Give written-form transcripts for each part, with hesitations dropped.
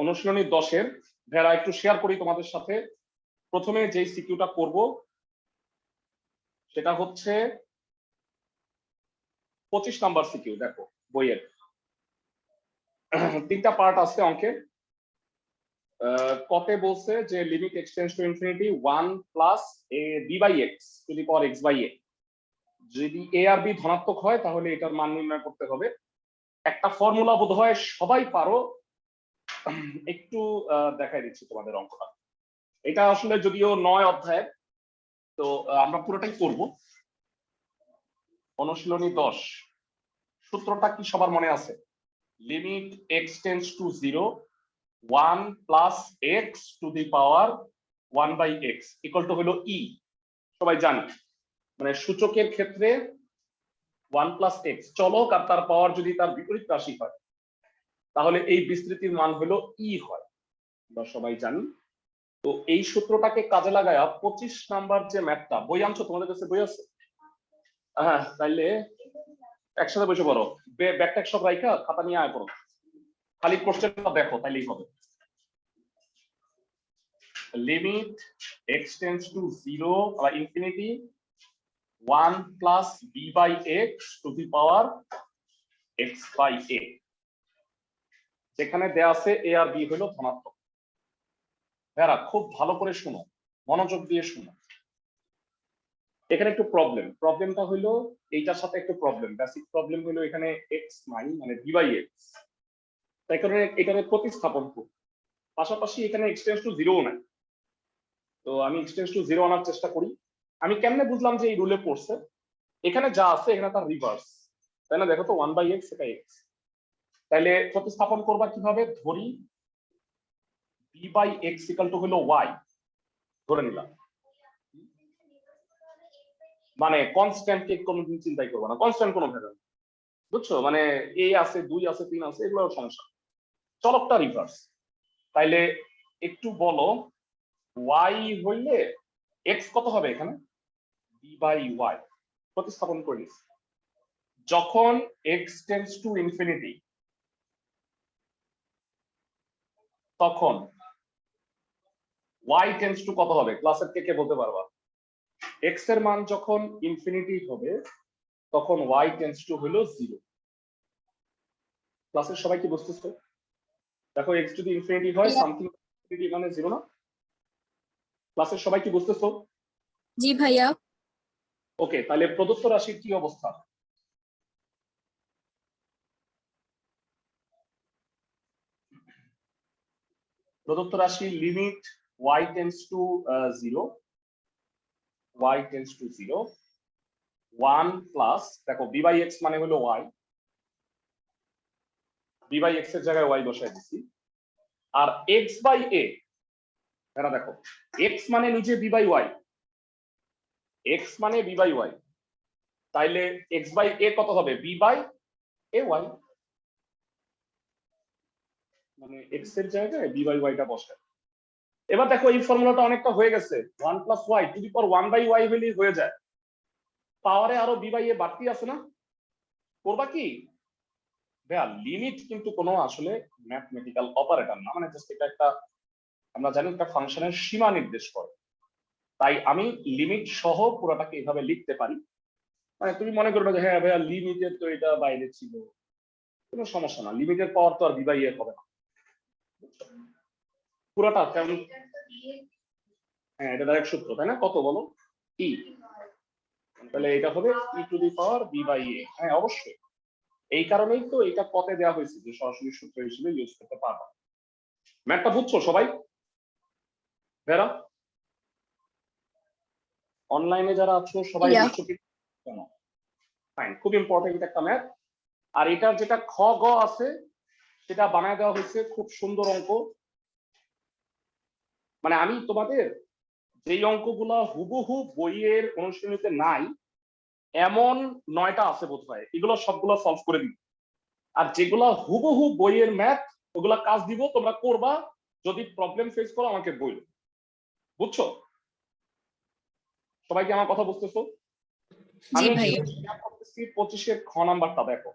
অনুশীলনী 10-এর ভেড়া একটু শেয়ার করি তোমাদের সাথে। প্রথমে যে সিকিউটা করব সেটা হচ্ছে 25 নাম্বার সিকিউ। দেখো বইয়ের 3টা পার্ট আছে অঙ্কে। কতে বলছে যে limit x tends to infinity 1 plus A B by x to the power x by A. যদি এ আর বি ধনাত্মক হয় তাহলে এটার মান নির্ণয় করতে হবে। একটা ফর্মুলা বোধ হয় সবাই পারো, একটু দেখাই দিচ্ছি তোমাদের অঙ্কটা। এটা আসলে যদিও 9 অধ্যায়ের, তো আমরা পুরোটাই করব। অনুশীলনী 10 সূত্রটা কি সবার মনে আছে? Limit x tends to 0 1 plus x to the power 1 by x equal to হলো ই। সবাই জানি মানে সূচকের ক্ষেত্রে 1 প্লাস এক্স চলক আর তার পাওয়ার যদি তার বিপরীত রাশি হয় তাহলে এই বিস্তৃতির মান হলো ই হয়, আমরা সবাই জানি। তো এই সূত্রটাকে কাজে লাগায় 25 নাম্বার যে ম্যাথটা, বই আনছো? তোমাদের কাছে বই আছে? হ্যাঁ, তাইলে একসাথে বসে পড়ো, ব্যাকট্যাক সব রাইখা খাতা নিয়ে আয় পড়ো, খালি কোশ্চেনটা দেখো তাইলেই হবে। লিমিট x টেন্ডস টু 0 বা infinity 1 plus b by x to the power x by a, যেখানে দেয়া আছে a আর b হলো ধনাত্মক। ভেড়া খুব ভালো করে শুনো, মনোযোগ দিয়ে শুনো। এখানে একটু প্রবলেমটা হলো এইটার সাথে একটু বেসিক প্রবলেম হলো এখানে x নাই, মানে b বাই x, তাই কারণে এটাকে প্রতিস্থাপন করব। পাশাপাশি এখানে x টেন্ডস টু 0 নাই, তো আমি x টেন্ডস টু 0 আনার চেষ্টা করি। আমি কেমনে বুঝলাম যে এই রুলে পড়ছে? এখানে যা আছে এখানে তার রিভার্স, তাই না? দেখো তো 1 বাই এক্স এটা এক্স, তাইলে প্রতিস্থাপন করবা কিভাবে? ধরি b by x equal to হলো y, ধরে নিলাম। মানে কনস্ট্যান্ট কে কোনোদিন চিন্তাই করবো না, কনস্ট্যান্ট কোনো ভেবে, বুঝছো? মানে a আছে 2 আছে 3 আছে, এগুলো সমস্যা। চলকটা রিভার্স, তাইলে একটু বলো y হইলে x কত হবে এখানে? b বাই y প্রতিস্থাপন করি। যখন x টেন্ডস টু ইনফিনিটি তখন y টেন্ডস টু কত হবে? ক্লাসের কে কে বলতে পারবা? x এর মান যখন ইনফিনিটি হবে তখন y টেন্ডস টু হলো 0। ক্লাসের সবাই কি বুঝতেছো? দেখো x যদি ইনফিনিটি হয় সামথিং ইনফিনিটি মানে 0 না? ক্লাসের সবাই কি বুঝতেছো? জি ভাইয়া। ওকে, তাহলে প্রদত্ত রাশির কি অবস্থা? প্রদত্ত রাশি limit y tends to 0, y tends to 0 1 plus, দেখো b বাই x মানে হলো y, b বাই x এর জায়গায় y বসাই দিছি, আর x বাই a, এরা দেখো x মানে নিচে b বাই y, x মানে b বাই y, তাইলে x বাই a কত হবে? b বাই a y, মানে x এর জায়গায় b বাই y টা বসায়। এবার দেখো এই ফর্মুলাটা অনেকটা হয়ে গেছে, 1 plus y to the power 1 by y হলেই হয়ে যায়। পাওয়ারে আরো b বাই a বাড়তি আছে না? করবা কি? ভাইয়া লিমিট কিন্তু কোনো আসলে ম্যাথমেটিক্যাল অপারেটর না, মানে জাস্ট এটা একটা, আমরা জানি একটা ফাংশনের সীমা নির্দেশ করে, তাই আমি লিমিট সহ পুরোটাকে এভাবে লিখতে পারি। মানে তুমি মনে করবে যে হ্যাঁ ভাইয়া লিমিটের তো এটা বাইরে ছিল, কোনো সমস্যা না, লিমিটের পাওয়ার তো আর বি বাই এ হবে না পুরোটা কেমন। হ্যাঁ, এটা ডাইরেক্ট সূত্র, তাই না? কত বলো? ই, তাহলে এটা হবে e to the power B by A. হ্যাঁ অবশ্যই, এই কারণেই তো এটা কতে দেওয়া হয়েছে যে সরাসরি সূত্র হিসেবে ইউজ করতে পারবা। ম্যাথটা বুঝছো সবাই? ভেরা অনলাইনে যারা আছো সবাই বুঝছো কি? ফাইন, খুব ইম্পর্টেন্ট একটা ম্যাথ। আর এটার যেটা খ গ আছে সেটা বানায় দেওয়া হয়েছে, খুব সুন্দর অঙ্ক। মানে আমি তোমাদের যেই অঙ্কগুলা হুবহু বইয়ের অনুশীলনীতে নাই এমন 9টা আছে বোধ হয়, এগুলো সবগুলো সলভ করে দিব। আর যেগুলা হুবহু বইয়ের ম্যাথ ওগুলা কাজ দিব, তোমরা করবা, যদি প্রবলেম ফেস করো আমাকে বলো। বুঝছো? সবাই কি আমার কথা বুঝতেছো? আমি 25-এর খ নাম্বারটা দেখো।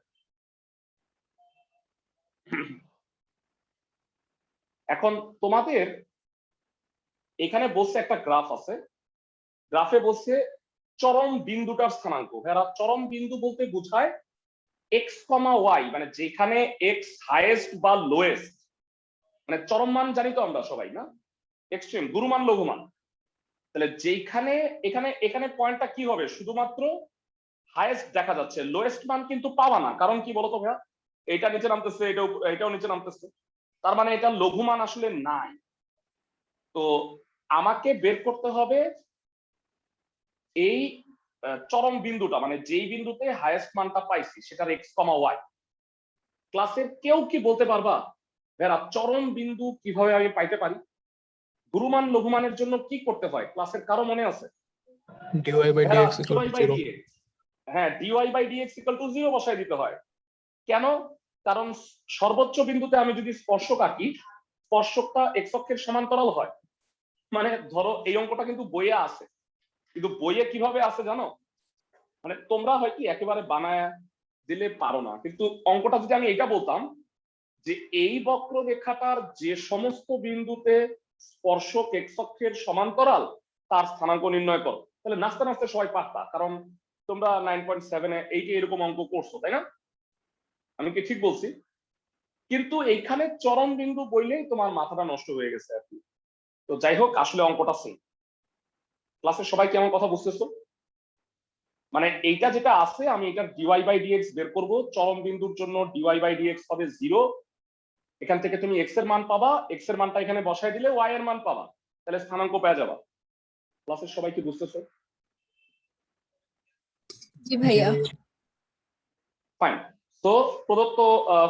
এখন তোমাদের এখানে বলছে একটা গ্রাফ আছে, গ্রাফে বলছে চরম বিন্দুটার স্থানাঙ্ক। এরা চরম বিন্দু বলতে বোঝায় এক্স কমা ওয়াই, মানে যেখানে এক্স হাইয়েস্ট বা লোয়েস্ট, মানে চরম মান জানি তো আমরা সবাই না, এক্সট্রিম গুরুমান লঘুমান। তাহলে যেখানে এখানে এখানে পয়েন্টটা কি হবে, শুধুমাত্র হাইয়েস্ট দেখা যাচ্ছে, লোয়েস্ট মান কিন্তু পাওয়া না। কারণ কি বলতো ভাইয়া, এটা নিচে নামতেছে, এটাও নিচে নামতেছে, তার মানে এটা লঘুমান আসলে নাই। তো আমাকে বের করতে হবে এই চরম বিন্দুটা, মানে যেই বিন্দুতে হাইয়েস্ট মানটা পাইছি সেটার এক্স কমা ওয়াই। ক্লাসের কেউ কি বলতে পারবা ভাইয়া চরম বিন্দু কিভাবে আমি পাইতে পারি? গুরুমান লঘুমানের জন্য কি করতে হয়, ক্লাসের কারো মনে আছে? dy by dx equal to 0 হ্যাঁ, dy by dx equal to 0 বসাই দিতে হয়। কেন? কারণ সর্বোচ্চ বিন্দুতে আমি যদি স্পর্শক আঁকি, স্পর্শকটা এক্স অক্ষের সমান্তরাল হয়। মানে ধরো এই অঙ্কটা কিন্তু বইয়ে আছে, কিন্তু বইয়ে কিভাবে আছে জানো, মানে তোমরা হয়তো একেবারে বানায় দিলে পারো না, কিন্তু অঙ্কটা যদি আমি এটা বলতাম যে এই বক্ররেখাটার যে সমস্ত বিন্দুতে স্পর্শক এক্স অক্ষের সমান্তরাল তার স্থানাঙ্ক নির্ণয় করো, তাহলে নাচতে নাচতে সবাই পারতা, কারণ তোমরা 9.7 8 এরকম অঙ্ক করছো, তাই না? আমি কি ঠিক বলছি? কিন্তু এইখানে চরম বিন্দু বইলেই তোমার মাথাটা নষ্ট হয়ে গেছে আর কি। তো যাই হোক, আসলে অঙ্কটা সেম। ক্লাসের সবাই কি আমার কথা বুঝতেছো? মানে এইটা যেটা আছে, আমি এটা ডিওয়াই বাই ডিএক্স বের করব, চরম বিন্দুর জন্য ডিওয়াই বাই ডিএক্স হবে 0। এখান থেকে তুমি এক্স এর মান পাবা, এক্স এর মানটা এখানে বসায় দিলে ওয়াই এর মান পাবা, তাহলে স্থানাঙ্ক পেয়ে যাবা। ক্লাসের সবাই কি বুঝতেছো? জি ভাইয়া। ফাইন। তো প্রদত্ত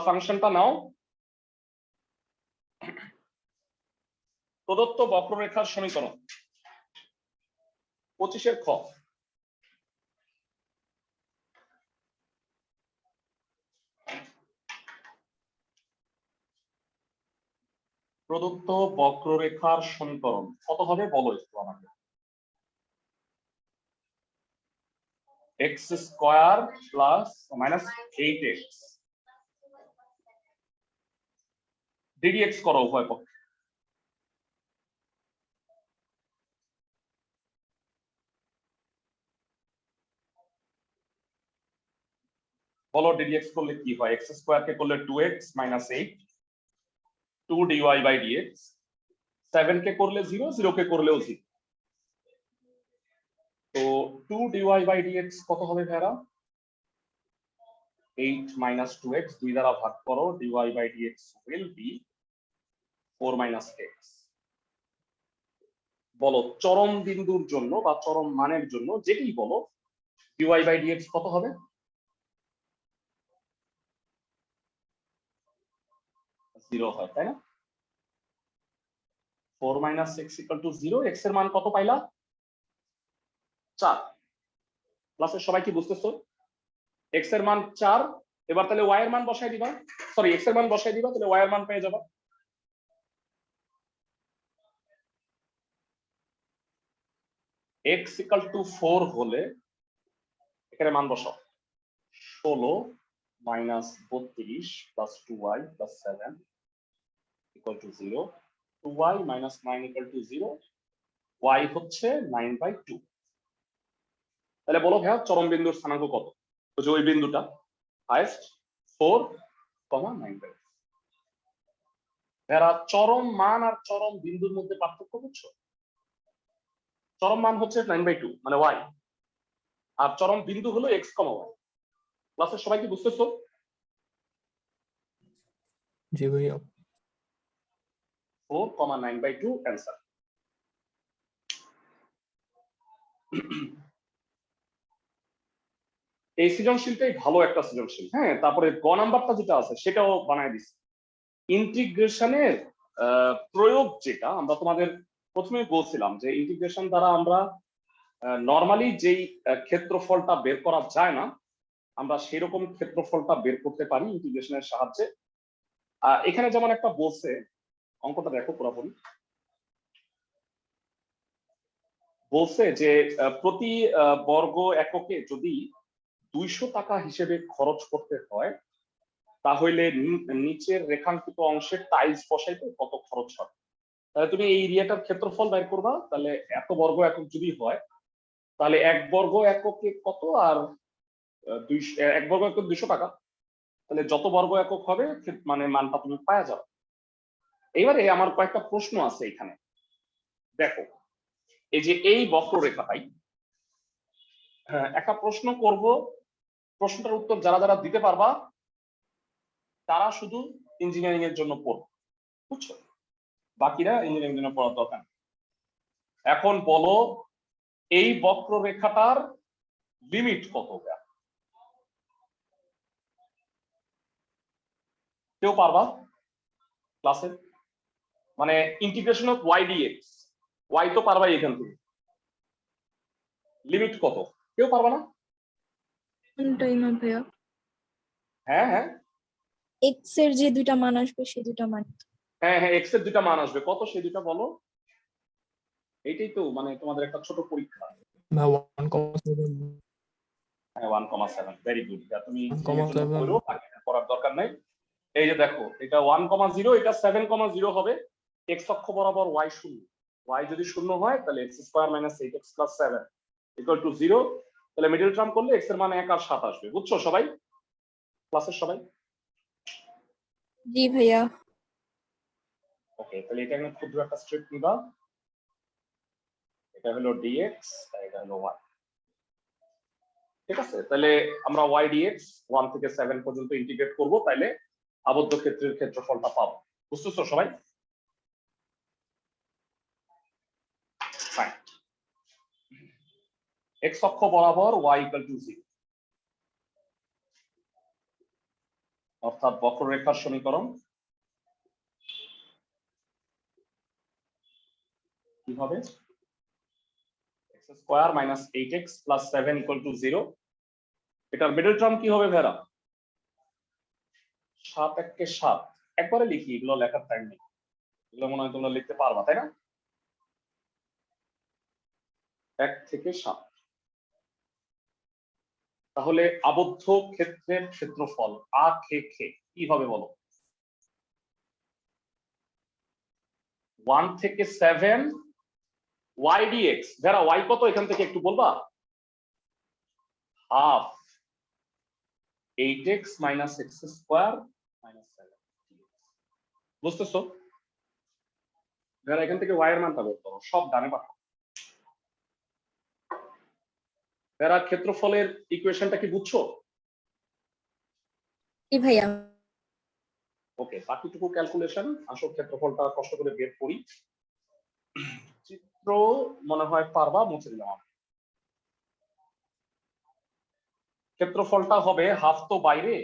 ফাংশনটা নাও, প্রদত্ত বক্ররেখার সমীকরণ 25 এর খ। প্রদত্ত বক্ররেখার সমীকরণ কত হবে বলো একটু আমাকে। X square plus minus 8x ddx করো উভয় পক্ষে। বলো ডিডিএক্স করলে কি হয়, এক্স স্কোয়ার কে করলে 2x minus 8, 2 dy by dx, 7 কে করলে 0, 0 কে করলেও 0। তো 2 dy বাই dx কত হবে ভাইরা? 8 মাইনাস 2x, 2 দ্বারা ভাগ করো, dy by dx will be 4 minus x। বলো চরম বিন্দুর জন্য বা চরম মানের জন্য যেটি বলো, dy বাই dx কত হবে? 0 হয়, তাই না? 4 minus x equal two 0। x এর মান কত পাইলা? 4। ক্লাসের সবাই কি বুঝতেছো? x এর মান 4। এবার তাহলে y এর মান বসাই দিবা, সরি x এর মান বসাই দিবা, তাহলে y এর মান পেয়ে যাবা। x ইকুয়াল টু 4 হলে এখানে মান বসাও, 16 minus 32 plus 2y plus 7 equal to 0, 2y minus 9 equal to 0, y হচ্ছে 9/2। তাহলে বলো ভাইয়া চরম বিন্দুর স্থানাঙ্ক কত? তো যে ওই বিন্দুটা হাইয়েস্ট 4, 9/2। ভাইয়া চরম মান আর চরম বিন্দুর মধ্যে পার্থক্য বুঝছো? চরম মান হচ্ছে 9/2 মানে y, আর চরম বিন্দু হলো x, y। ক্লাসের সবাই কি বুঝতেছো? জি ভাইয়া। 4, 9/2 অ্যান্সার। এই সৃজনশীলটাই ভালো একটা সৃজনশীল। হ্যাঁ, তারপরে গ নাম্বারটা যেটা আছে সেটাও বানায় দিচ্ছি। ইন্টিগ্রেশনের প্রয়োগ যেটা আমরা তোমাদের প্রথমে বলছিলাম যে ইন্টিগ্রেশন দ্বারা আমরা নর্মালি যেই ক্ষেত্রফলটা বের করা যায় না, আমরা সেরকম ক্ষেত্রফলটা বের করতে পারি ইন্টিগ্রেশনের সাহায্যে। এখানে যেমন একটা বলছে, অঙ্কটা দেখো পুরোপুরি। বলছে যে প্রতি বর্গ এককে যদি 200 টাকা হিসেবে খরচ করতে হয়, তাহলে নিচের রেখাঙ্কিত অংশের টাইলস বসাইতে কত খরচ হবে? তাহলে তুমি এই এরিয়াটার ক্ষেত্রফল বের করবা। তাহলে এত বর্গ একক যদি হয় তাহলে 1 বর্গ এককে কত, আর 1 বর্গ একক 200 টাকা। তাহলে যত বর্গ একক হবে মানে মানটা তুমি পাওয়া যাবে। এবারে আমার কয়েকটা প্রশ্ন আছে এখানে। দেখো, এই যে এই বক্ররেখাটাই, হ্যাঁ, একটা প্রশ্ন করব, প্রশ্নটার উত্তর যারা যারা দিতে পারবা তারা শুধু ইঞ্জিনিয়ারিং এর জন্য পড়ো, বুঝছো? বাকিরা ইঞ্জিনিয়ারিং এর জন্য পড়ার দরকার নেই। এখন বলো, এই বক্ররেখাটার লিমিট কত? কেউ পারবা ক্লাসে? মানে integration of y dx, y তো পারবা এখান থেকে, লিমিট কত? কেউ পারবা না? ভাইয়া হ্যাঁ হ্যাঁ এক্স এর যে দুইটা মান আসবে সেই দুইটা মান। হ্যাঁ হ্যাঁ এক্স এর দুইটা মান আসবে, কত সেই দুইটা বলো? এইটাই তো মানে তোমাদের একটা ছোট পরীক্ষা। বা 1,7 হ্যাঁ 1,7, ভেরি গুড। তুমি 1,7 করো, বাকিটা করার দরকার নাই। এই যে দেখো, এটা 1,0, এটা 7,0 হবে। এক্স অক্ষ বরাবর ওয়াই শূন্য, ওয়াই যদি শূন্য হয় তাহলে x square minus 8x plus 7 equal to 0। তাহলে মিডল টার্ম করলে এক্স এর মান 1 আর 7 আসবে, বুঝছো সবাই? ক্লাসের সবাই? জি ভাইয়া। ওকে, তাহলে এটা একটা ক্ষুদ্র একটা স্ট্রিপ নিবা, এটা হলো dx, এটা হলো y, ঠিক আছে? তাহলে আমরা y dx 1 থেকে 7 পর্যন্ত ইন্টিগ্রেট করব, তাইলে আবদ্ধ ক্ষেত্রের ক্ষেত্রফলটা পাবো, বুঝতেছো সবাই? ফাইন। x অক্ষ বরাবর y ইকুয়াল টু 0, অর্থাৎ বক্ররেখার সমীকরণ কি হবে? x square minus 8x plus 7 equal to 0। এটার মিডল টার্ম কি হবে ভেরা? 7 1 7। একবারে লিখি, এগুলো লেখার টাইম নেই, এগুলো মনে হয় তোমরা লিখতে পারবা, তাই না? 1 থেকে 7। তাহলে আবদ্ধ ক্ষেত্রের ক্ষেত্রফল আ খে খে কি হবে বলো? 1 থেকে 7 y dx, যারা y কত এখান থেকে একটু বলবা? Half 8x minus x square minus 7, বুঝতেছো? যারা এখান থেকে y এর মানটা বের করো, সব ডানে পাঠাও। যারা ক্ষেত্রফলের ইকুয়েশনটা কি বুঝছো? জি ভাইয়া। ওকে, বাকিটুকু ক্যালকুলেশন, আসল ক্ষেত্রফলটা কষ্ট করে বের করি। চিত্র মনে হয় পারবা, মুছে দিলাম। ক্ষেত্রফলটা হবে হাফ তো বাইরে,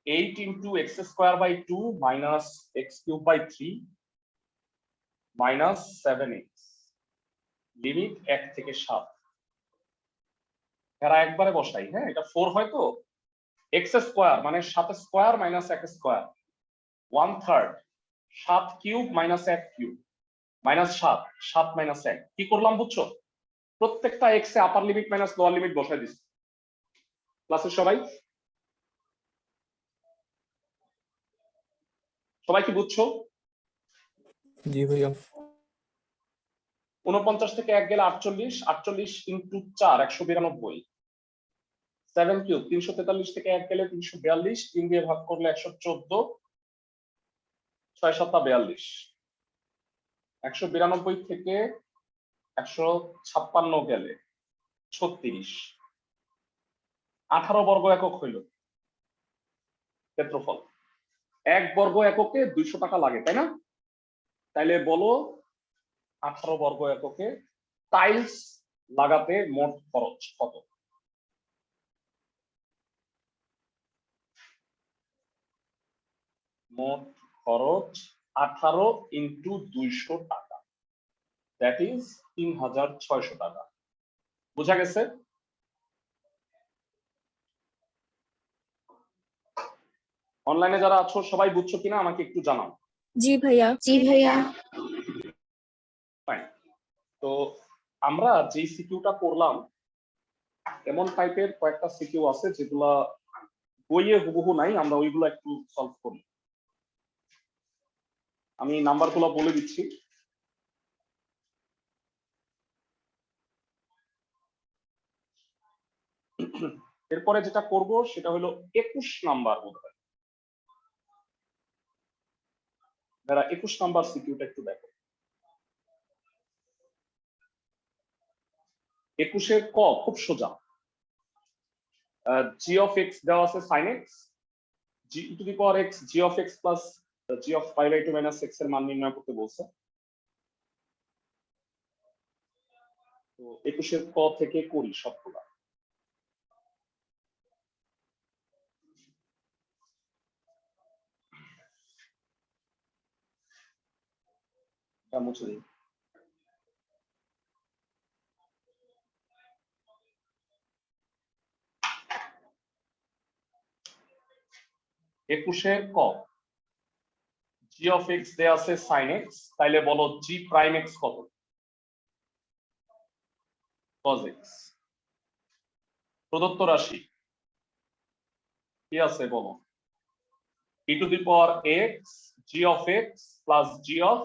8 into x square by 2 minus x cube by 3 minus 7x, limit 1 থেকে 7। এরা একবারে বসাই, হ্যাঁ এটা 4 হয় তো, এক্স স্কোয়ার মানে 7 square minus 1 square 1/3, 7 cube minus 1 cube minus 7, 7 minus 1। কি করলাম বুঝছো? প্রত্যেকটা এক্স এ upper limit minus lower limit বসাই দিচ্ছি। ক্লাসের সবাই সবাই কি বুঝছো? জি ভাইয়া। 49 থেকে 1 গেলে 48, 48 ইন্টু 4 192, 7 কিউব 343 থেকে 1 গেলে 342, 3 দিয়ে ভাগ করলে 114, 6 7 42, 192 থেকে 156 গেলে 36, 18 বর্গ একক হইল ক্ষেত্রফল। 1 বর্গ এককে 200 টাকা লাগে, তাই না? তাইলে বলো 18 বর্গ এককে টাইলস লাগাতে মোট খরচ কত? মোট খরচ 18 ইন্টু 200 টাকা, দ্যাট ইজ 3600 টাকা। বুঝা গেছে? অনলাইনে যারা আছো সবাই বুঝছো কিনা আমাকে একটু জানাও। জি ভাইয়া। জি ভাইয়া। তো আমরা যে সিকিউটা করলাম, এমন টাইপের কয়েকটা সিকিউ আছে যেগুলা বইয়ে হুবহু নাই, আমরা ওইগুলো একটু সলভ করি। আমি নাম্বারগুলো বলে দিচ্ছি। এরপরে যেটা করব সেটা হলো 21 নাম্বার বোধহয়। যারা 21 নাম্বার সিকিউটা একটু দেখো। 21-এর ক খুব সোজা। জি অফ এক্স দেওয়া আছে sin x, g to the power x g of x plus g of pi by 2 minus x এর মান নির্ণয় করতে বলছে। তো 21-এর ক থেকে করি সবগুলা। মুছে দিই। একুশের ক জি অফ এক্স দেয়া আছে sin x, তাইলে বলো জি প্রাইম এক্স কত? cos x। প্রদত্ত রাশি কি আছে বলো? e to the power x g of x plus g of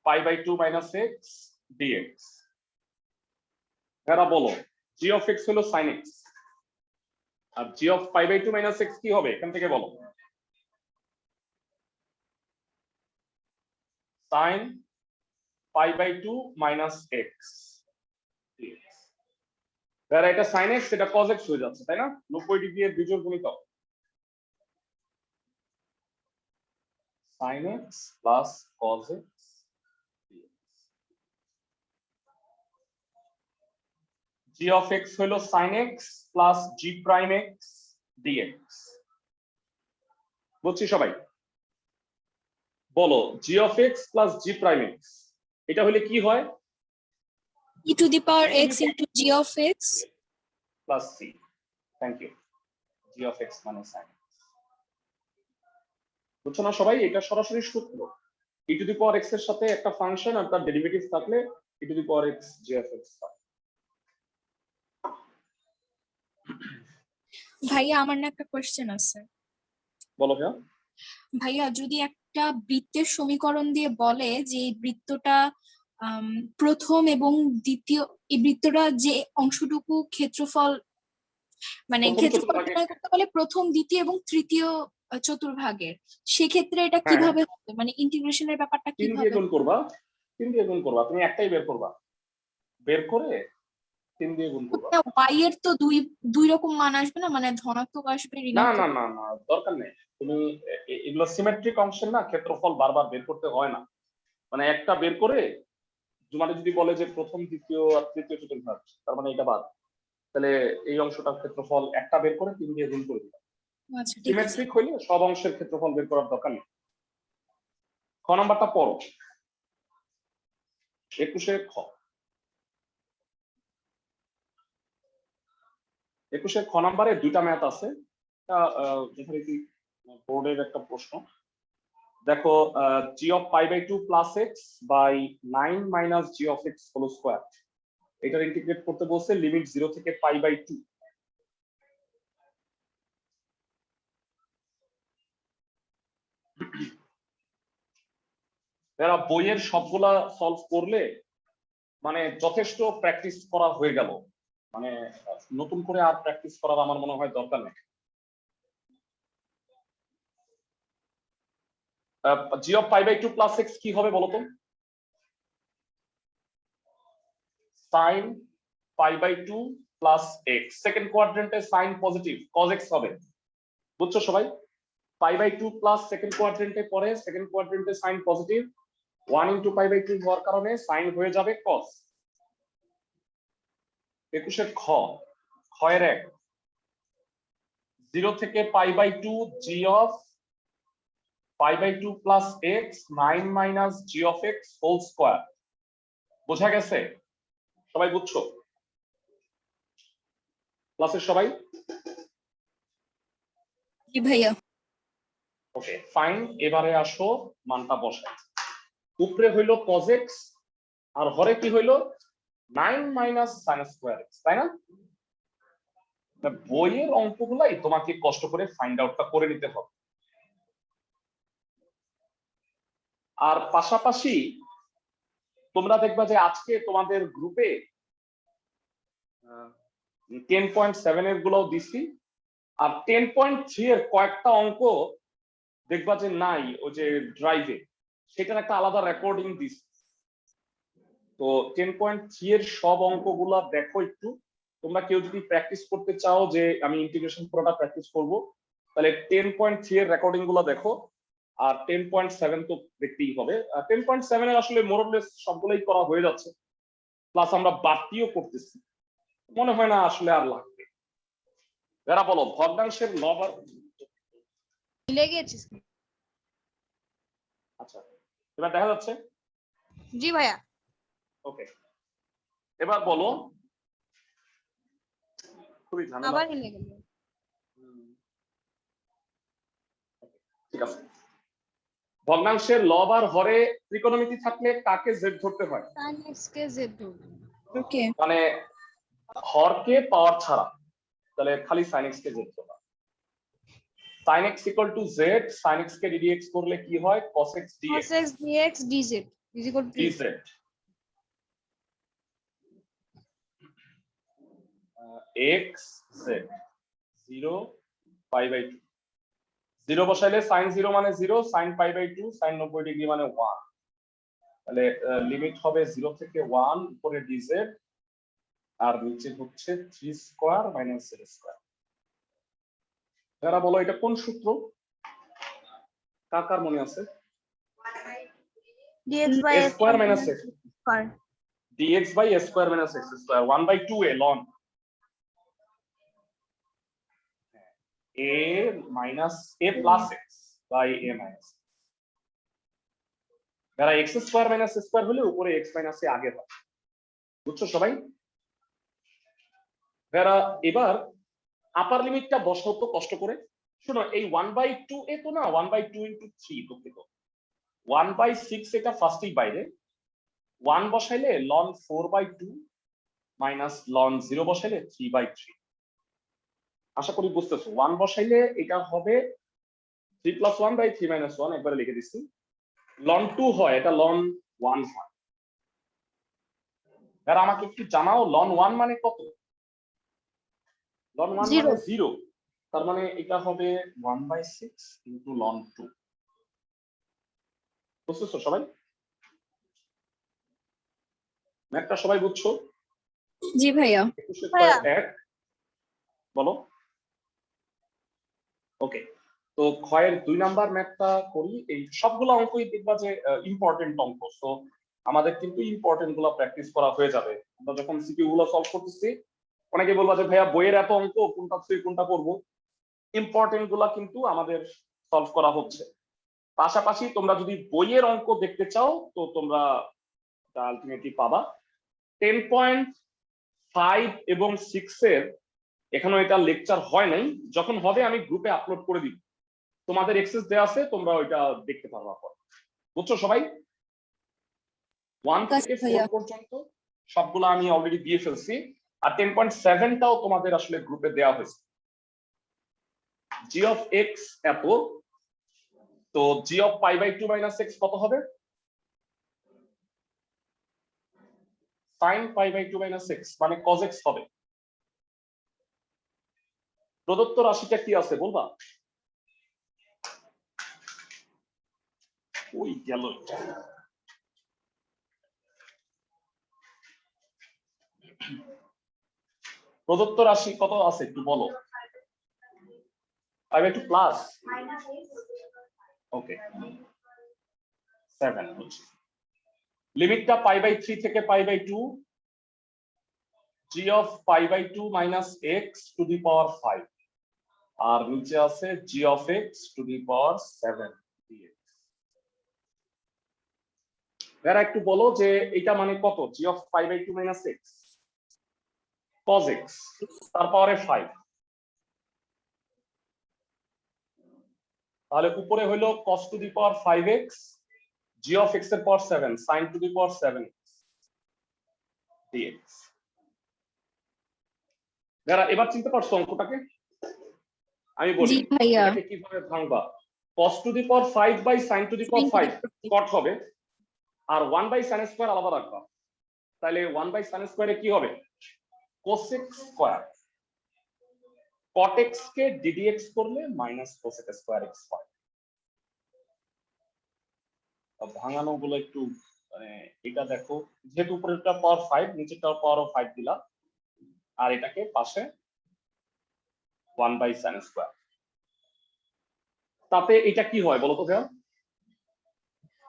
pi by 2 minus x dx। এরা বলো জি অফ এক্স হলো sin x, আর g of pi by 2 minus x কি হবে এখান থেকে বলো? sin pi by 2 minus x dx। এরা এটা sin x, এটা cos x হয়ে যাচ্ছে, তাই না? 90 ডিগ্রি এর বিজোড় গুণিতক sin x plus cos x dx। g of x হলো sin x plus g prime x dx। বুঝছি সবাই? বলো g of x plus g prime x এটা হলে কি হয়? e to the power x into g of x plus c। Thank you. g of x মানে sin x। বুঝছো না সবাই? এটা সরাসরি সূত্র। e to the power x এর সাথে একটা ফাংশন আর তার ডেরিভেটিভ থাকলে e to the power x g of x হয়। ভাইয়া আমার না একটা কোশ্চেন আছে। বলো ভাইয়া। ভাইয়া যদি একটা বৃত্তের সমীকরণ দিয়ে বলে যে এই বৃত্তটা প্রথম এবং দ্বিতীয়, এই বৃত্তটা যে অংশটুকু ক্ষেত্রফল মানে প্রথম ক্ষেত্রফল চতুর্ভাগে নির্ণয় করতে বলে প্রথম দ্বিতীয় এবং তৃতীয় চতুর্ভাগের, সেক্ষেত্রে এটা হ্যাঁ কিভাবে হবে, মানে ইন্টিগ্রেশনের ব্যাপারটা 3 দিয়ে কিভাবে? গুণ করবা, 3 দিয়ে গুণ করবা, তুমি একটাই বের করবা, বের করে 3 দিয়ে গুণ করবা। y এর তো দুই দুই রকম মান আসবে না, মানে ধনাত্মক আসবে না না ঋণাত্মক? না না দরকার নেই। তুমি এগুলো সিমেট্রিক অংশের না, ক্ষেত্রফল বারবার বের করতে হয় না। মানে একটা বের করে মানে যদি বলে যে প্রথম দ্বিতীয় আর তৃতীয় চতুর্ভাগ, তার মানে এটা বাদ, তাহলে এই অংশটার ক্ষেত্রফল একটা বের করে 3 দিয়ে গুণ করে দিবা। আচ্ছা ঠিক আছে। সিমেট্রিক হইলে সব অংশের ক্ষেত্রফল বের করার দরকার নেই। খ নাম্বারটা পড়ো, 21-এর খ। 21-এর খ নাম্বারে দুইটা ম্যাথ আছে, যথারীতি বোর্ডের একটা প্রশ্ন। দেখো G of pi by 2 plus x by 9 minus G of x whole square, এটার ইন্টিগ্রেট করতে বলছে লিমিট 0 থেকে পাই বাই 2। এরা বইয়ের সবগুলা সলভ করলে মানে যথেষ্ট প্র্যাকটিস করা হয়ে গেল, মানে নতুন করে আর প্র্যাকটিস করার আমার মনে হয় দরকার নেই। G of pi by 2 plus x কি হবে বলতো? Sine pi by 2 plus x, second কোয়াড্রেন্টে সাইন পজিটিভ cos x হবে। বুঝছো সবাই? পাই বাই 2 প্লাস সেকেন্ড কোয়াড্রেন্টে পরে সেকেন্ড কোয়াড্রেন্টে sine positive, 1 into pi by 2 হওয়ার কারণে সাইন হয়ে যাবে cos। 21-এর খ, খয়ের এক 0 থেকে pi by 2 g of pi by 2 plus x 9 minus G of x whole square. বোঝা গেছে? সবাই বুঝছো ক্লাসের সবাই? জি ভাইয়া। ওকে ফাইন, এবারে আসো মানটা বসাই। উপরে হইলো cos x আর হরে কি হইলো 9 মাইনাস sin স্কয়ার x, তাই না? বইয়ের অঙ্কগুলাই তোমাকে কষ্ট করে ফাইন্ড আউটটা করে নিতে হবে। আর পাশাপাশি তোমরা দেখবা যে আজকে তোমাদের গ্রুপে 10.7 এর গুলোও দিছি, আর 10.3 এর কয়েকটা অঙ্ক দেখবা যে নাই ওই যে ড্রাইভে, সেটার একটা আলাদা রেকর্ডিং দিছি। তো 10.3 এর সব অঙ্কগুলা দেখো একটু। তোমরা কেউ যদি প্র্যাকটিস করতে চাও যে আমি ইন্টিগ্রেশন পুরোটা প্র্যাকটিস করব, তাহলে 10.3 এর রেকর্ডিং গুলো দেখো। আর 10.7 তো দেখতেই হবে। 10.7 এর আসলে মোরলেস সবগুলোই করা হয়ে যাচ্ছে, প্লাস আমরা বাড়তিও করতেছি, মনে হয় না আসলে আর লাগবে। এরা বলো ভগ্নাংশের লব। মিলে গেছে। আচ্ছা, এবার দেখা যাচ্ছে? জি ভাইয়া। ওকে, এবার বলো। খুবই ঝামেলা। আবার মিলে গেল। ঠিক আছে, ভগ্নাংশের লব আর হরে ত্রিকোণমিতি থাকলে কাকে জেড ধরতে হয়? sin x কে z ধরব। ওকে, মানে হরকে পাওয়ার ছাড়া, তাহলে খালি sin x কে জেড ধরবা। sin x equal to z, sin x K ddx করলে কি হয়? cos x dx। cos x dx dz is equal to dz x z 0 pi by 2। 0 বসাইলে sin 0 মানে 0, sin pi by 2 sin 90 degree মানে 1। তাহলে limit হবে 0 থেকে 1, উপরে dz আর নিচে হচ্ছে 3 স্কয়ার মাইনাস z স্কয়ার। যারা বলো এটা কোন সূত্র? কার কার মনে আছে? dx by a square minus x square dx by a square minus x square 1 by 2a ln a minus a plus x by a minus। যারা x স্কয়ার মাইনাস স্কয়ার হলে উপরে x মাইনাস এ আগে হয়, বুঝছো সবাই? যারা এবার আপার লিমিটটা বসাও তো কষ্ট করে। শোনো, এই 1/2 এ তো না, 1/2 into 3 দুঃখিত, 1/6 এটা ফার্স্টেই বাইরে। 1 বসাইলে ln 4/2 মাইনাস ln 0 বসাইলে 3/3। আশা করি বুঝতেছো। 1 বসাইলে এটা হবে 3 + 1/3 - 1, একবারে লিখে দিচ্ছি। ln 2 হয়, এটা ln 1 হয়। আর আমাকে একটু জানাও ln 1 মানে কত? ln 1 মানে 0, তার মানে এটা হবে 1/6 into ln 2। বুঝতেছো সবাই? ম্যাথটা সবাই বুঝছো? জি ভাইয়া। 1 বলো। ওকে, তো ক্ষয়ের 2 নাম্বার ম্যাথটা করি। এই সবগুলো অঙ্কই দেখবা যে ইম্পর্টেন্ট অঙ্ক, তো আমাদের কিন্তু ইম্পর্টেন্ট গুলো প্র্যাকটিস করা হয়ে যাবে। আমরা যখন সিকিউ গুলো সলভ করতেছি, অনেকে বলবা যে ভাইয়া বইয়ের এত অঙ্ক, কোনটা থেকে কোনটা করব? ইম্পর্টেন্ট গুলা কিন্তু আমাদের সলভ করা হচ্ছে। পাশাপাশি তোমরা যদি বইয়ের অঙ্ক দেখতে চাও তো তোমরা আলটিমেটলি পাবা। 10.5 এবং 6 এর এখনো এটা লেকচার হয় নাই, যখন হবে আমি গ্রুপে আপলোড করে দিব, তোমাদের অ্যাক্সেস দেওয়া আছে, তোমরা ওইটা দেখতে পারবা। বুঝছো সবাই? 1 থেকে 4 পর্যন্ত সবগুলো আমি অলরেডি দিয়ে ফেলছি, আর 10.7টাও তোমাদের আসলে গ্রুপে দেওয়া হয়েছে। g of x এত, তো g of pi/2 - x কত হবে? sin pi/2 - x মানে cos x হবে। প্রদত্ত রাশিটা কি আছে বলবা? ওই গেল এটা। প্রদত্ত রাশি কত আছে একটু বলো। pi/2 প্লাস, ওকে 7 হচ্ছে। লিমিটটা pi/3 থেকে pi/2, g of pi/2 - x to the power 5, আর নিচে আছে g of x to the power 7 dx। এরা একটু বলো যে এটা মানে কত? g of pi/2 - x cos x তার পাওয়ারে 5, তাহলে উপরে হলো cos to the power 5x, g of x এর পাওয়ার 7 sin to the power 7x dx। যারা এবার চিনতে পারছো অঙ্কটাকে? আমি বলি জি ভাইয়া। এটাকে কিভাবে ভাঙবা। cos to the power 5 by sin to the power 5 cot হবে, আর 1 বাই sin স্কয়ার আলাদা রাখবা। তাহলে 1 বাই sin স্কয়ারে কি হবে? cosec square. cot x কে ddx করলে মাইনাস cosec স্কয়ার x হয়। ভাঙানো গুলো একটু মানে এটা দেখো, যেহেতু উপরেরটা পাওয়ার 5 নিচেরটা পাওয়ার 5 দিলাম, আর এটাকে পাশে 1 বাই sin স্কয়ার। তাতে এটা কি হয় বলো তো ভাইয়া?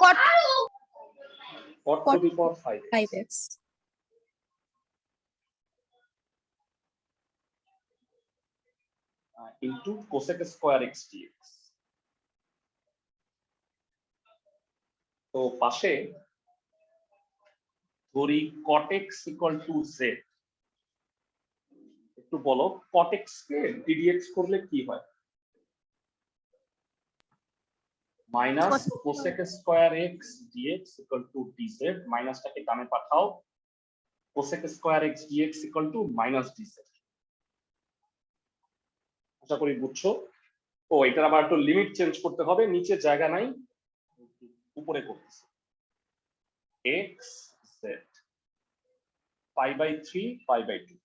cot cot two the power 5 5x into cosec square x dx। তো পাশে ধরি cot x equal to z। একটু বলো cot x কে ddx করলে কি হয়? Minus cosec square x dx equal to dz। মাইনাসটাকে ডানে পাঠাও, cosec square x dx equal to minus dz। আশা করি বুঝছো। ও এটার আবার একটু লিমিট চেঞ্জ করতে হবে, নিচে জায়গা নাই, উপরে করতেছি। x z pi by 3 pi by 2।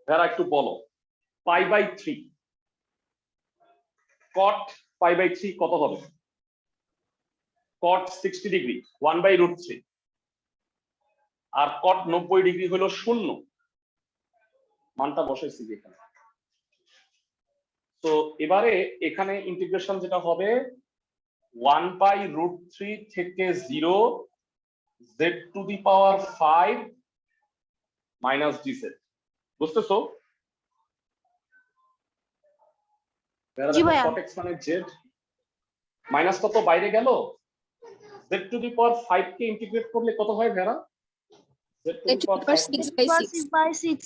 যারা একটু বলো pi by 3 cot pi by 3 কত হবে? cot 60 ডিগ্রি 1 বাই রুট 3, আর cot 90 ডিগ্রি হলো 0। মানটা বসাইছি এখানে। তো এবারে এখানে ইন্টিগ্রেশন যেটা হবে 1 বাই রুট 3 থেকে 0 z to the power 5 minus dz। বুঝতেছো? জি ভাইয়া। cot x মানে z, মাইনাসটা তো বাইরে গেল, z টু দি পাওয়ার 5 কে ইন্টিগ্রেট করলে কত হয় ভেরা? z to the power 5 6 by 6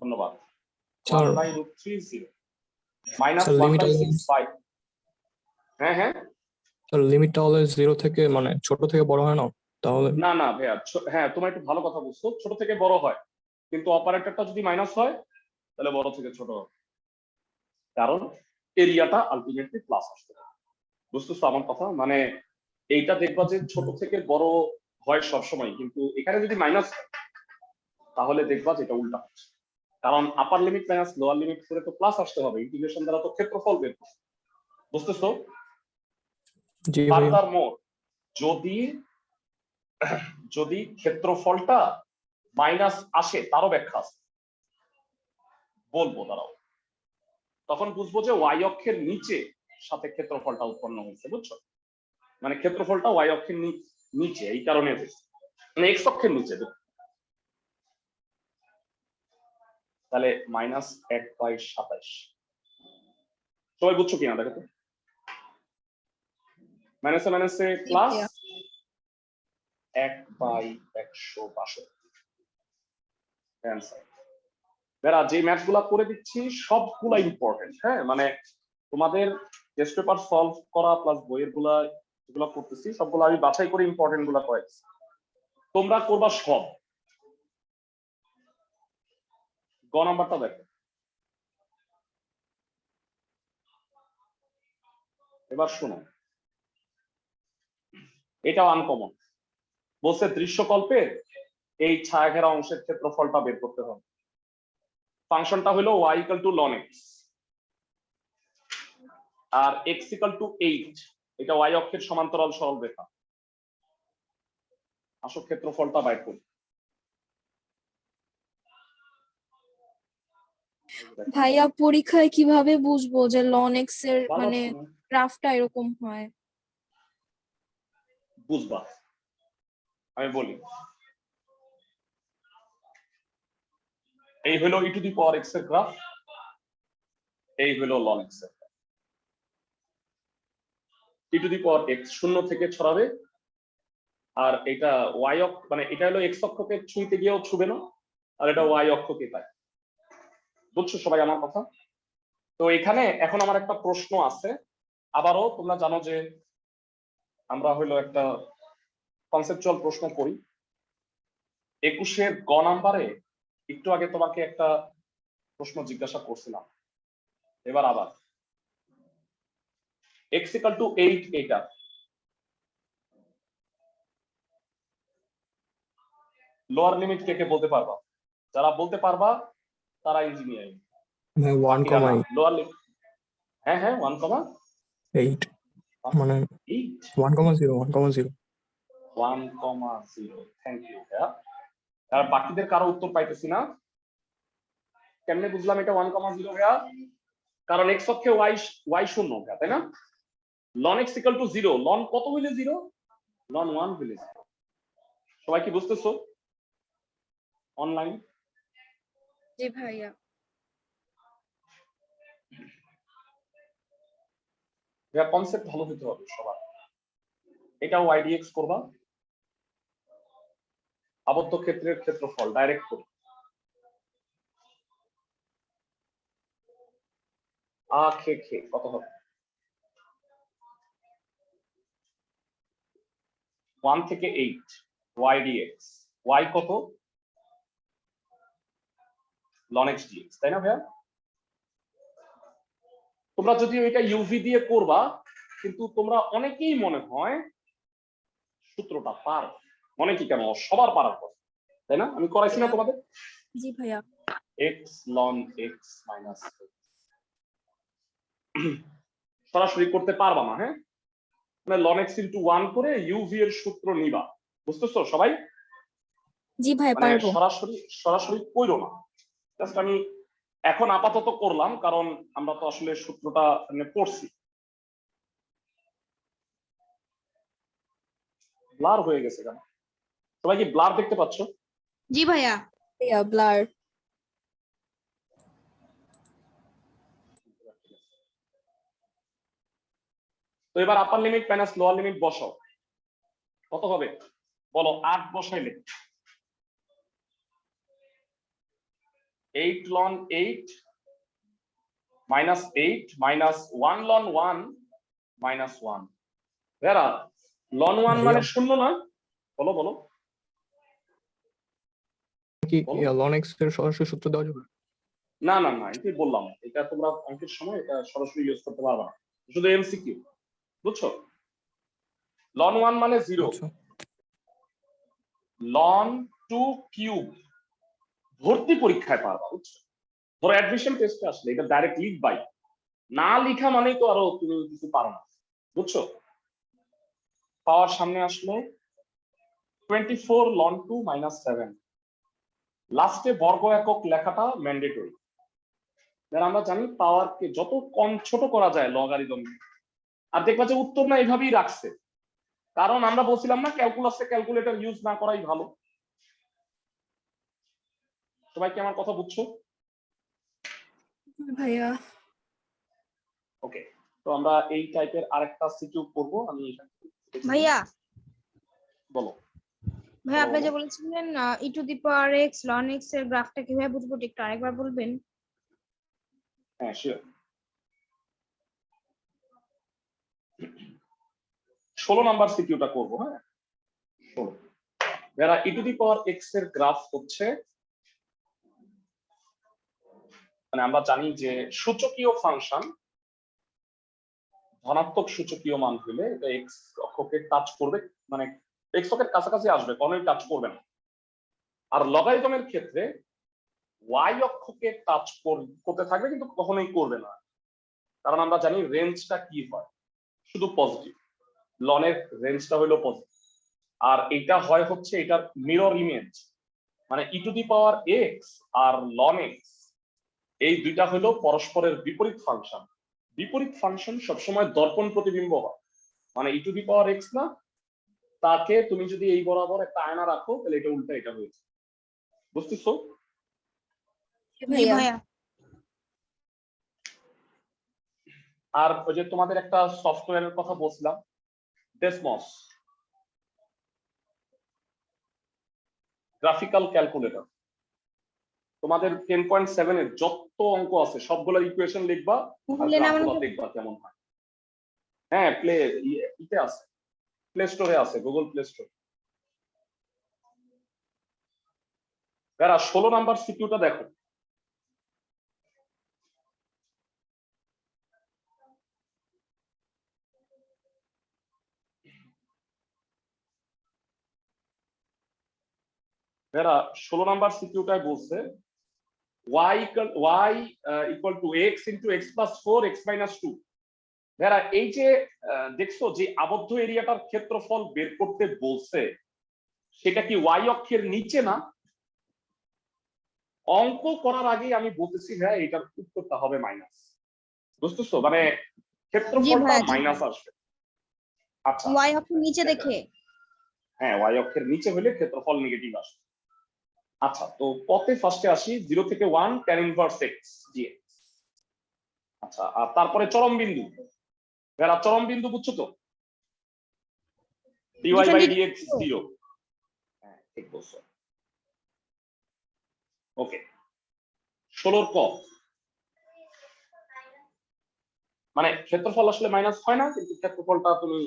ধন্যবাদ। Sir 1 by root 3 0 minus sir 1 limit by 6 5। হ্যাঁ হ্যাঁ, স্যার লিমিটটা হলে 0 থেকে মানে ছোট থেকে বড় হয় না তাহলে? না না ভাইয়া, হ্যাঁ তোমার একটু ভালো কথা বুঝছো, ছোট থেকে বড় হয়, কিন্তু অপারেটরটা যদি মাইনাস হয় তাহলে বড় থেকে ছোট হবে, কারণ এরিয়াটা আলটিমেটলি প্লাস আসতে হবে। বুঝতেছো আমার কথা? মানে এইটা দেখবা যে ছোট থেকে বড় হয় সবসময়, কিন্তু এখানে যদি মাইনাস তাহলে দেখবা যে এটা উল্টা হচ্ছে, কারণ আপার লিমিট মাইনাস লোয়ার লিমিট করে তো প্লাস আসতে হবে, ইন্টিগ্রেশন দ্বারা তো ক্ষেত্রফল বের করতে। বুঝতেছো? জি ভাইয়া। ফার্দার মোর যদি যদি ক্ষেত্রফলটা মাইনাস আসে, তারও ব্যাখ্যা আছে, বলবো দাঁড়াও, তখন বুঝবো যে ওয়াই অক্ষের নিচে সাথে ক্ষেত্রফলটা উৎপন্ন হয়েছে। বুঝছো? মানে ক্ষেত্রফলটা ওয়াই অক্ষের নিচে, এই কারণে হয়েছে, মানে এক্স অক্ষের নিচে। তাহলে মাইনাস 1 বাই 27। সবাই বুঝছো কিনা দেখো তো? মাইনাসে মাইনাসে প্লাস 1 বাই 162। অ্যান্সার। বেরা যে ম্যাথ গুলা করে দিচ্ছি সবগুলা ইম্পর্টেন্ট। হ্যাঁ, মানে তোমাদের টেস্ট পেপার সলভ করা প্লাস বইয়ের গুলা যেগুলো করতেছি সবগুলো আমি বাছাই করে ইম্পর্টেন্ট গুলা করেছি, তোমরা করবা সব। গ নাম্বারটা দেখো, এবার শোনো, এটাও আনকমন। বলছে দৃশ্যকল্পের এই ছায়াঘেরা অংশের ক্ষেত্রফলটা বের করতে হবে। ফাংশনটা হলো y equal to ln x, আর x ইকুয়াল টু 8, এটা y অক্ষের সমান্তরাল সরল রেখা। আসল ক্ষেত্রফলটা বাইর করি। ভাইয়া পরীক্ষায় কিভাবে বুঝবো যে ln x এর ভালো মানে আছে না? গ্রাফটা এরকম হয়? বুঝবা, আমি বলি। এই হলো ই টু দি পাওয়ার x এর গ্রাফ, এই হলো ln x এর graph. E to the power x শূন্য থেকে ছড়াবে, আর এটা y অক্ষ, মানে এটা হলো x অক্ষকে ছুঁইতে গিয়েও ছুবে না, আর এটা y অক্ষকে তাই। বুঝছো সবাই আমার কথা? তো এখানে এখন আমার একটা প্রশ্ন আছে। আবারও তোমরা জানো যে আমরা হলো একটা কনসেপচুয়াল প্রশ্ন করি। 21-এর গ নাম্বারে একটু আগে তোমাকে একটা প্রশ্ন জিজ্ঞাসা করছিলাম, এবার আবার x ইকুয়াল টু 8 এটা লোয়ার লিমিট কে কে বলতে পারবা? যারা বলতে পারবা তারা ইঞ্জিনিয়ারিং। 1,8 লোয়ার লিমিট, হ্যাঁ হ্যাঁ 1,8 মানে 1,0 1,0 1,0। Thank you. আর বাকিদের কারো উত্তর পাইতেছি না, কেমনে বুঝলাম এটা 1,0 ভাইয়া? কারণ x অক্ষে y শূন্য ভাইয়া, তাই না? ln x equal two 0, ln কত হইলে 0? ln 1 হইলে 0। সবাই কি বুঝতেছো অনলাইন? জি ভাইয়া। ভাইয়া কনসেপ্ট ভালো হতে হবে সবার। এটাও y dx করবা, আবদ্ধ ক্ষেত্রের ক্ষেত্রফল ডাইরেক্ট করো। খে কত হবে? 1 থেকে 8 y dx, y কত? ln x dx, তাই না ভাইয়া? তোমরা যদি ওইটা ইউভি দিয়ে করবা, কিন্তু তোমরা অনেকেই মনে হয় সূত্রটা পারো, অনেকেই কেন সবার পারার কথা, তাই না? আমি করাইছি না তোমাদের? জি ভাইয়া। x ln x মাইনাস সরাসরি করতে পারবা না, হ্যাঁ? মানে ln x ইনটু 1 করে ইউভি এর সূত্র নিবা, বুঝতেছো সবাই? জি ভাইয়া মানে পারবো। সরাসরি কইরো না, জাস্ট আমি এখন আপাতত করলাম, কারণ আমরা তো আসলে সূত্রটা পড়ছি। ব্লার হয়ে গেছে কেন? সবাই কি ব্লার দেখতে পাচ্ছ? জি ভাইয়া। ভাইয়া ব্লার। তো এবার আপার লিমিট মাইনাস লোয়ার লিমিট বসাও, কত হবে বলো? 8 বসাইলে 8 ln 8 minus 8 minus 1 ln 1 minus 1। ভেরা ln 1 মানে শূন্য না? বলো বলো কি ln x এর সরাসরি সূত্র দেওয়া যাবে? না না না, এটাই বললাম, এটা তোমরা অঙ্কের সময় এটা সরাসরি ইউজ করতে পারবে না, শুধু এমসিকিউ, বুঝছো? ln 1 মানে 0, আচ্ছা। ln 2 কিউব ভর্তি পরীক্ষায় পারবা, বুঝছো? ধরো অ্যাডমিশন টেস্টে আসলে এটা ডাইরেক্ট লিখবাই, না লিখা মানেই তো আরো তুমি কিছু পারো না, বুঝছো? পাওয়ার সামনে আসলো 24 ln 2 মাইনাস 7, লাস্টে বর্গ একক লেখাটা ম্যান্ডেটরি। আমরা জানি পাওয়ারকে যত কম ছোট করা যায় লগারিদম, আর দেখবা যে উত্তর না এইভাবেই রাখছে, কারণ আমরা বলছিলাম না ক্যালকুলাসে ক্যালকুলেটর ইউজ না করাই ভালো। সবাই কি আমার কথা বুঝছো? ভাইয়া। ওকে, তো আমরা এই টাইপের আরেকটা সিকিউ করব। আমি ভাইয়া বলো ভাইয়া, আপনি যে বলেছিলেন e to the power x ln x এর গ্রাফটা কিভাবে বুঝবো একটু আরেকবার বলবেন? হ্যাঁ শিওর। 16 নাম্বার সিকিউটা করব। হ্যাঁ 16, যারা ই টু দি পাওয়ার এক্স এর গ্রাফ হচ্ছে, মানে আমরা জানি যে সূচকীয় ফাংশন ধনাত্মক সূচকীয় মান হলে এটা এক্স অক্ষকে টাচ করবে, মানে এক্স অক্ষের কাছাকাছি আসবে, কোনোই টাচ করবে না। আর লগারিদমের ক্ষেত্রে ওয়াই অক্ষকে টাচ করতে থাকবে কিন্তু কখনোই করবে না, কারণ আমরা জানি রেঞ্জটা কি হয়, শুধু পজিটিভ। লনের রেঞ্জটা হলো পজিটিভ, আর এটা হয় হচ্ছে এটার মিরর ইমেজ, মানে e to the power x আর লন এক্স এই দুইটা হলো পরস্পরের বিপরীত ফাংশন। বিপরীত ফাংশন সবসময় দর্পণ প্রতিবিম্ব হয়, মানে e to the power x না, তাকে তুমি যদি এই বরাবর একটা আয়না রাখো তাহলে এটা উল্টা এটা হয়েছে, বুঝতেছো? জি ভাইয়া। আর ওই যে তোমাদের একটা সফটওয়্যারের কথা বলছিলাম, ডেসমস গ্রাফিক্যাল ক্যালকুলেটর, তোমাদের 10.7 এর যত অঙ্ক আছে সবগুলোর ইকুয়েশন লিখবা আর গ্রাফগুলো দেখবা কেমন হয়। হ্যাঁ ইতে আছে, প্লে স্টোরে আছে, গুগল প্লে স্টোর। যারা 16 নাম্বার সিকিউটা দেখো, যারা 16 নাম্বার সিকিউটায় বলছে y equal to x into x plus 4 x minus 2। যারা এই যে দেখছো যে আবদ্ধ এরিয়াটার ক্ষেত্রফল বের করতে বলছে, সেটা কি y অক্ষের নিচে না? অঙ্ক করার আগে আমি বলতেছি হ্যাঁ এটার উত্তরটা হবে মাইনাস। বুঝতেছো, মানে ক্ষেত্রফলটা ভাইয়া, জি। মাইনাস আসবে। আচ্ছা, y অক্ষের নিচে দেখে। হ্যাঁ y অক্ষের নিচে হলে ক্ষেত্রফল নেগেটিভ আসবে। আচ্ছা, তো পথে ফার্স্টে আসি 0 থেকে 1 tan ইনভার্স x dx। আচ্ছা, আর তারপরে চরম বিন্দু, যারা চরম বিন্দু বুঝছো তো, dy by যেখানে dx 0। হ্যাঁ ঠিক বলছো। ওকে, 16 ক, মানে ক্ষেত্রফল আসলে মাইনাস হয় না, কিন্তু ক্ষেত্রফলটা তুমি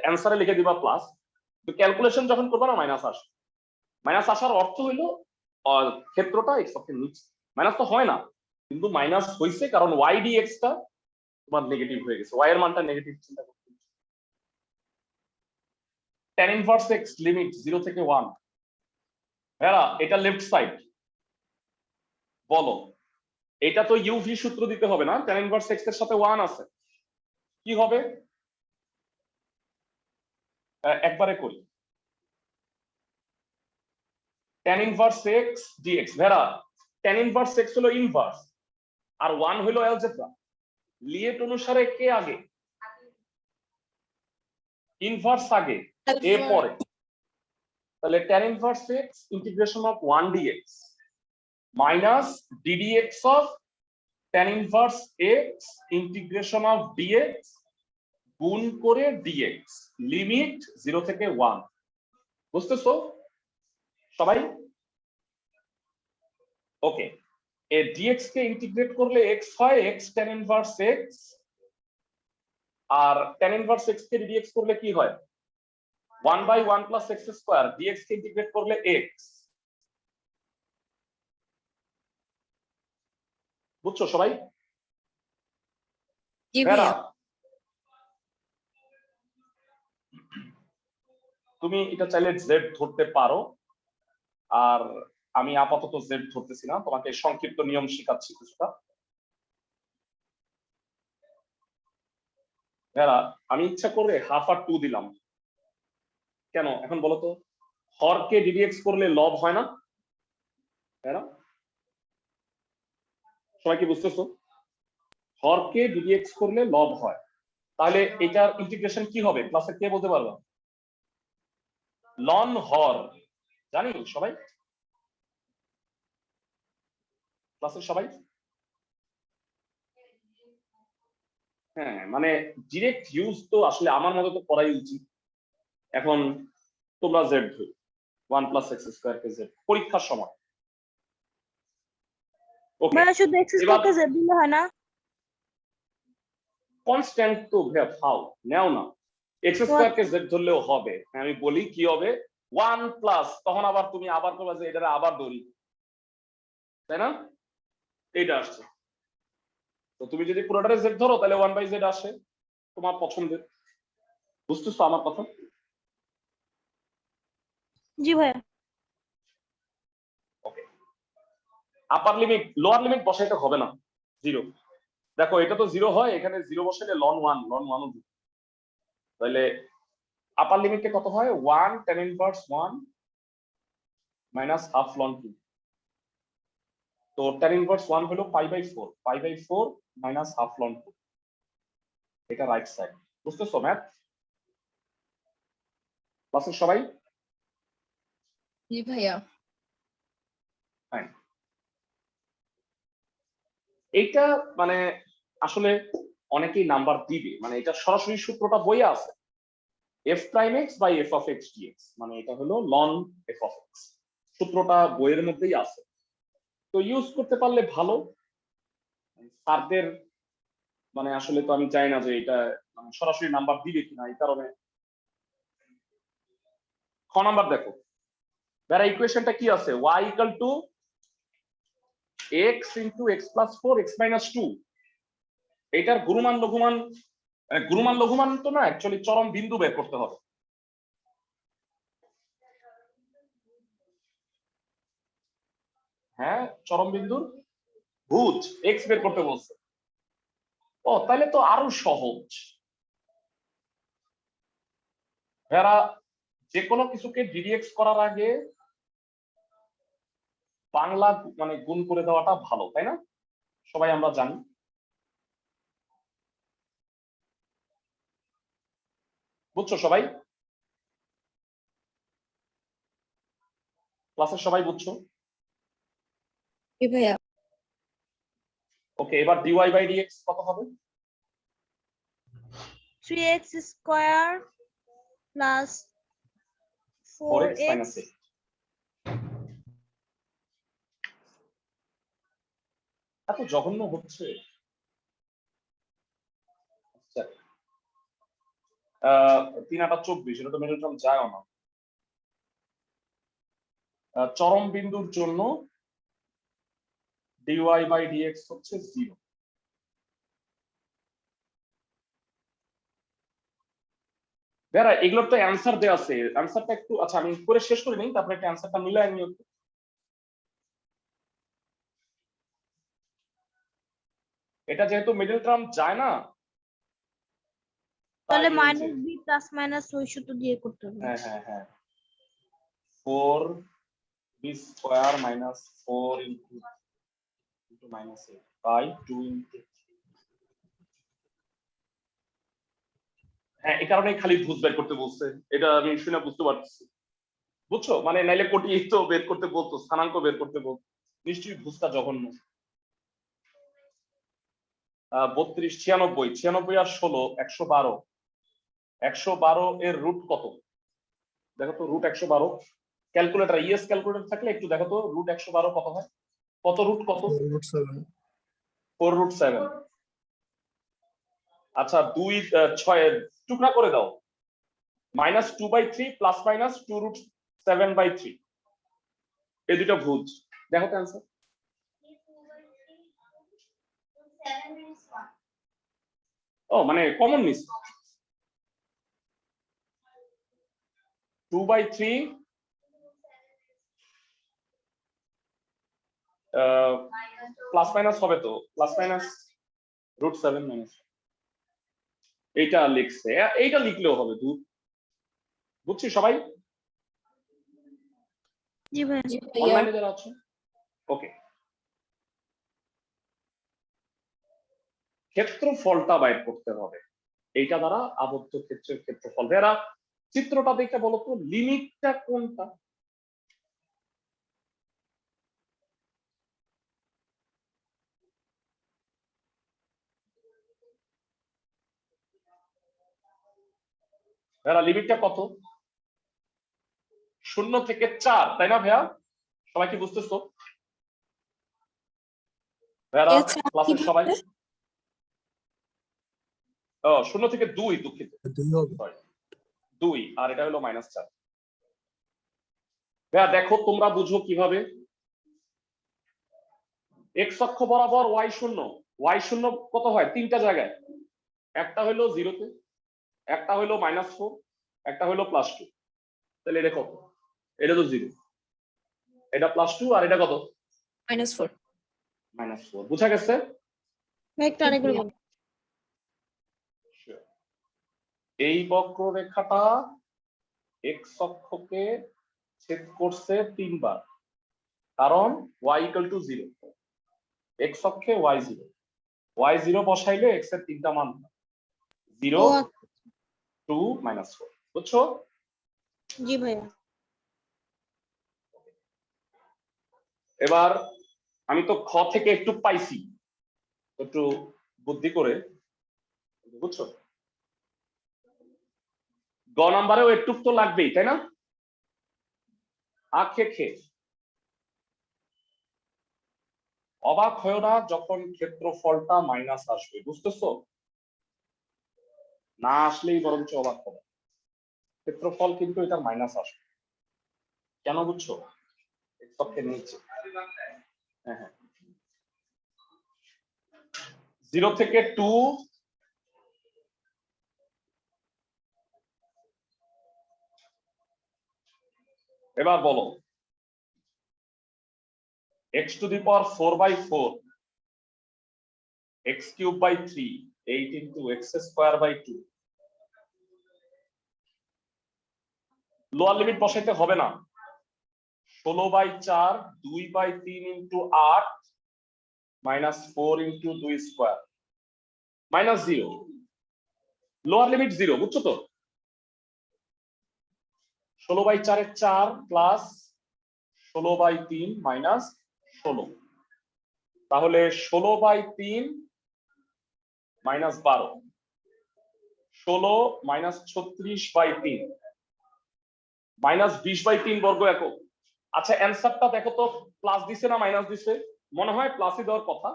অ্যানসারে লিখে দিবা প্লাস, তো ক্যালকুলেশন যখন করবা না মাইনাস আসবে। মাইনাস আসার অর্থ হইলো ক্ষেত্রটা এক্স অক্ষের নিচে। মাইনাস তো হয় না, কিন্তু মাইনাস হইছে কারণ y dx টা তোমার নেগেটিভ হয়ে গেছে, y এর মানটা নেগেটিভ চিন্তা করতে। tan ইনভার্স x লিমিট 0 থেকে 1। হ্যাঁ এটা লেফট সাইড, বলো এটা তো ইউভি সূত্র দিতে হবে না, tan ইনভার্স x এর সাথে 1 আছে, কি হবে? একবারে করি, tan inverse x dx। ভেরা tan inverse x হলো ইনভার্স আর 1 হলো অ্যালজেব্রা। লিয়েট অনুসারে কে আগে? ইনভার্স আগে, এ পরে। তাহলে tan inverse x integration of 1 dx minus ddx of tan inverse x integration of dx গুণ করে dx লিমিট 0 থেকে 1। বুঝতেছো সবাই? ওকে, এই dx কে ইন্টিগ্রেট করলে x হয় x tan ইনভার্স x, আর tan ইনভার্স x কে dx করলে কি হয়? 1 by 1 plus x square. dx K integrate করলে x। বুঝছো সবাই? জি ভেরা, ভাইয়া। তুমি এটা চাইলে z ধরতে পারো, আর আমি আপাতত z ধরতেছি না, তোমাকে সংক্ষিপ্ত নিয়ম শেখাচ্ছি কিছুটা। ভেরা, আমি ইচ্ছা করে হাফ আর 2 দিলাম কেন এখন বলো তো? হরকে ddx করলে লব হয় না? ভেরা, সবাই কি বুঝতেছো? হরকে ddx করলে লব হয়, তাহলে এটার ইন্টিগ্রেশন কি হবে ক্লাসে কে বলতে পারবে? লন হর, জানি সবাই? ক্লাসের সবাই? হ্যাঁ, মানে ডিরেক্ট ইউজ তো আসলে আমার মতে তো করাই উচিত। এখন তোমরা জেড ধরো, 1 প্লাস এক্স স্কোয়ার কে জেড পরীক্ষার সময়। ওকে, ভাইয়া শুধু x এবার স্কয়ার কে z দিলে হয় না? কনস্ট্যান্ট তো ভাইয়া ফাও নেও না, এক্স স্কোয়ার কে জেড ধরলেও হবে। আমি বলি কি হবে, 1 প্লাস, তখন আবার তুমি আবার করবা যে এটা আবার ধরি, তাই না? এইটা আসছে, তো তুমি যদি পুরোটারে জেড ধরো তাহলে 1 বাই জেড আসে তোমার পছন্দের। বুঝতেছো আমার কথা? জি ভাইয়া। ওকে, আপার লিমিট লোয়ার লিমিট বসাইতে হবে না, 0। দেখো এটা তো 0 হয়, এখানে 0 বসাইলে লন 1 ও তাহলে আপার লিমিটে কত হয়? 1 tan inverse 1 minus half loan 2। তো tan ইনভার্স 1 হলো π/4 মাইনাস হাফ লন 2, এটা রাইট সাইড। বুঝতেছো ম্যাথ ক্লাসের সবাই? জি ভাইয়া। এইটা মানে আসলে অনেকেই নাম্বার দিবে, মানে এটা সরাসরি সূত্রটা বইয়ে আছে, f prime x by f of x dx, মানে এটা হলো লন f অফ x, সূত্রটা বইয়ের মধ্যেই আছে। তো ইউজ করতে পারলে ভালো। স্যারদের মানে আসলে তো আমি চাই না যে এটা মানে সরাসরি নাম্বার দিবে কিনা, এই কারণে। খ নাম্বার দেখো, বেরা ইকুয়েশনটা কি আছে, y equal two x into x plus 4 x minus 2। এটার গুরুমান লঘুমান, গুরুমান লঘুমান তো না, অ্যাকচুয়ালি চরম বিন্দু বের করতে হবে। হ্যাঁ, চরম বিন্দুর ভুজ x বের করতে বলছে। ও তাহলে তো আরো সহজ। যারা যে কোনো কিছুকে ডিডিএক্স করার আগে বাংলা মানে গুণ করে দেওয়াটা ভালো, তাই না? সবাই আমরা জানি। বুঝছো সবাই? ক্লাসের সবাই বুঝছো? ভাইয়া ওকে, এবার ডিওয়াই বাই ডিএক্স কত হবে? 3x square plus 4x 4x minus 8। এত জঘন্য হচ্ছে। আচ্ছা, 3 8 24, এটা তো মিডল টার্ম যায়ও না। চরম বিন্দুর জন্য ডিওয়াই বাই ডিএক্স হচ্ছে 0। বেরা এগুলোর তো অ্যান্সার দেওয়া আছে, অ্যান্সারটা একটু আচ্ছা আমি করে শেষ করে নিই, তারপরে একটা অ্যান্সারটা মিলাই নিও। এটা যেহেতু মিডল টার্ম যায় না, তাহলে তাই মাইনাস বি প্লাস মাইনাস ওই সূত্র দিয়ে করতে হবে। হ্যাঁ হ্যাঁ হ্যাঁ, 4b square minus 4 into minus 8 by 2 into. হ্যাঁ, এই কারণেই খালি ভুজ বের করতে বলছে, এটা আমি শুনে বুঝতে পারছি। বুঝছো, মানে নাইলে কোটি তো বের করতে বলতো, স্থানাঙ্ক বের করতে বলতো, নিশ্চয়ই ভুজটা জঘন্য। 32 96 96 আর 16 112। 112 এর রুট কত দেখো তো, রুট 112। ক্যালকুলেটর ইএস ক্যালকুলেটর থাকলে একটু দেখো তো, রুট 112 কত হয়? কত রুট কত? 4 রুট 7। আচ্ছা 2 6 টুকরা করে দাও, -2/3 প্লাস মাইনাস 2 রুট 7/3। এই দুটো ভুজ, দেখো তো অ্যান্সার। ও মানে কমন নিস, 2/3 প্লাস মাইনাস হবে তো, প্লাস মাইনাস রুট 7 মাইনাস। এইটা লিখছে, এইটা লিখলেও হবে দূর। বুঝছি সবাই? জি ভাই। অনলাইনে যারা আছো ওকে। ক্ষেত্রফলটা বাইর করতে হবে, এইটা দ্বারা আবদ্ধ ক্ষেত্রের ক্ষেত্রফল। এরা চিত্রটা দেখে বলো তো লিমিটটা কোনটা? এরা লিমিটটা কত? 0 থেকে 4, তাই না ভাইয়া? সবাই কি বুঝতেছো? ভাইয়ারা ক্লাসের সবাই? 0 থেকে 2, দুঃখিত 2, আর এটা হলো -4। ভাইয়া দেখো তোমরা বুঝো কিভাবে। x অক্ষ বরাবর y0 কত হয়? 3টা জায়গায়, একটা হলো 0 তে, একটা হলো -4, একটা হলো +2। তাহলে এটা কত? এটা তো 0, এটা +2 আর এটা কত? -4। -4। বুঝা গেছে? একটু আরেকবার বলুন। এই বক্ররেখাটা x অক্ষকে ছেদ করছে 3 বার, কারণ y = 0। x অক্ষে y0, y0 বসাইলে x এর 3টা মান 0 2 -4। বুঝছো? জি ভাইয়া। এবার আমি তো খ থেকে একটু পাইছি, একটু বুদ্ধি করে, বুঝছো? গ নাম্বারেও একটু তো লাগবেই, তাই না? আখে খে অবাক হয় না যখন ক্ষেত্রফলটা মাইনাস আসবে, বুঝতেছো? না আসলেই বরঞ্চ অবাক হবে, ক্ষেত্রফল কিন্তু এটা মাইনাস আসবে। কেন বুঝছো? x অক্ষের নিচে। হ্যাঁ হ্যাঁ, 0 থেকে 2 এবার বলো x to the power 4/4 x cube by 3 8 into x square by 2 lower limit বসাইতে হবে না। 16/4 2/3 into 8 minus 4 into 2 square minus 0 lower limit 0 বুঝছো তো? 16/4 এর 4 প্লাস 16/3 মাইনাস 16, তাহলে 16/3 মাইনাস 12 16 মাইনাস 36/3 মাইনাস 20/3 বর্গ একক। আচ্ছা অ্যান্সারটা দেখো তো, প্লাস দিছে না মাইনাস দিছে? মনে হয় প্লাসই দেওয়ার কথা,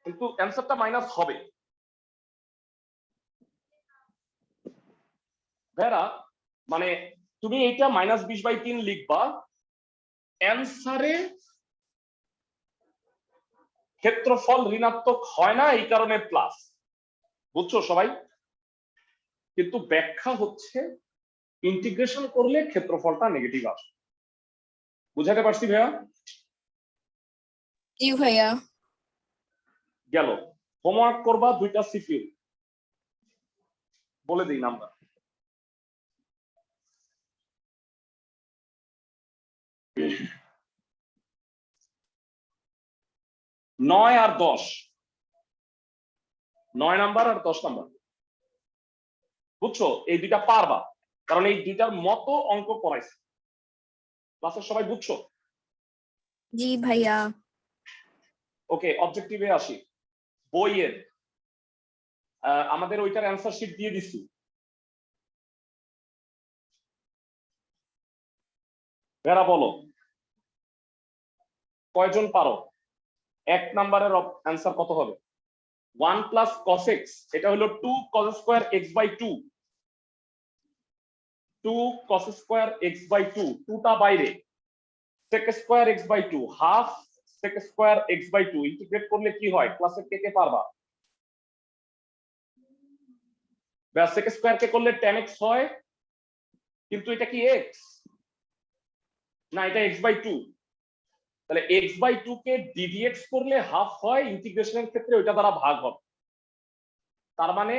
কিন্তু অ্যান্সারটা মাইনাস হবে। ভেরা মানে তুমি এইটা মাইনাস 20/3 লিখবা, অ্যান্সারে ক্ষেত্রফল ঋণাত্মক হয় না এই কারণে প্লাস, বুঝছো সবাই? কিন্তু ব্যাখ্যা হচ্ছে ইন্টিগ্রেশন করলে ক্ষেত্রফলটা নেগেটিভ আসে। বুঝাতে পারছি ভাইয়া? জি ভাইয়া। গেল। হোমওয়ার্ক করবা 2টা সিপিইউ, বলে দিই নাম্বার। 9 আর 10, 9 নাম্বার আর 10 নাম্বার, বুঝছো? এই দুইটা পারবা, কারণ এই দুইটার মতো অঙ্ক করাইছে। ক্লাসের সবাই বুঝছো? জি ভাইয়া। ওকে, অবজেক্টিভে আসি। বইয়ের আমাদের ওইটার অ্যান্সার শিট দিয়ে দিছি। ভেরা বলো কয়জন পারো? 1 নাম্বারের অ্যান্সার কত হবে? 1 প্লাস cos x, এটা হলো 2 cos square x by 2, 2 cos square x by 2, 2টা বাইরে, sec square x by 2 half sec square x by 2 integrate করলে কি হয়? ক্লাসে কে কে পারবা? ব্যাস, sec স্কয়ার কে করলে tan x হয়, কিন্তু এটা কি x না, এটা x বাই 2, তাহলে x বাই 2 কে ddx করলে হাফ হয়, ইন্টিগ্রেশনের ক্ষেত্রে ওইটা দ্বারা ভাগ হবে, তার মানে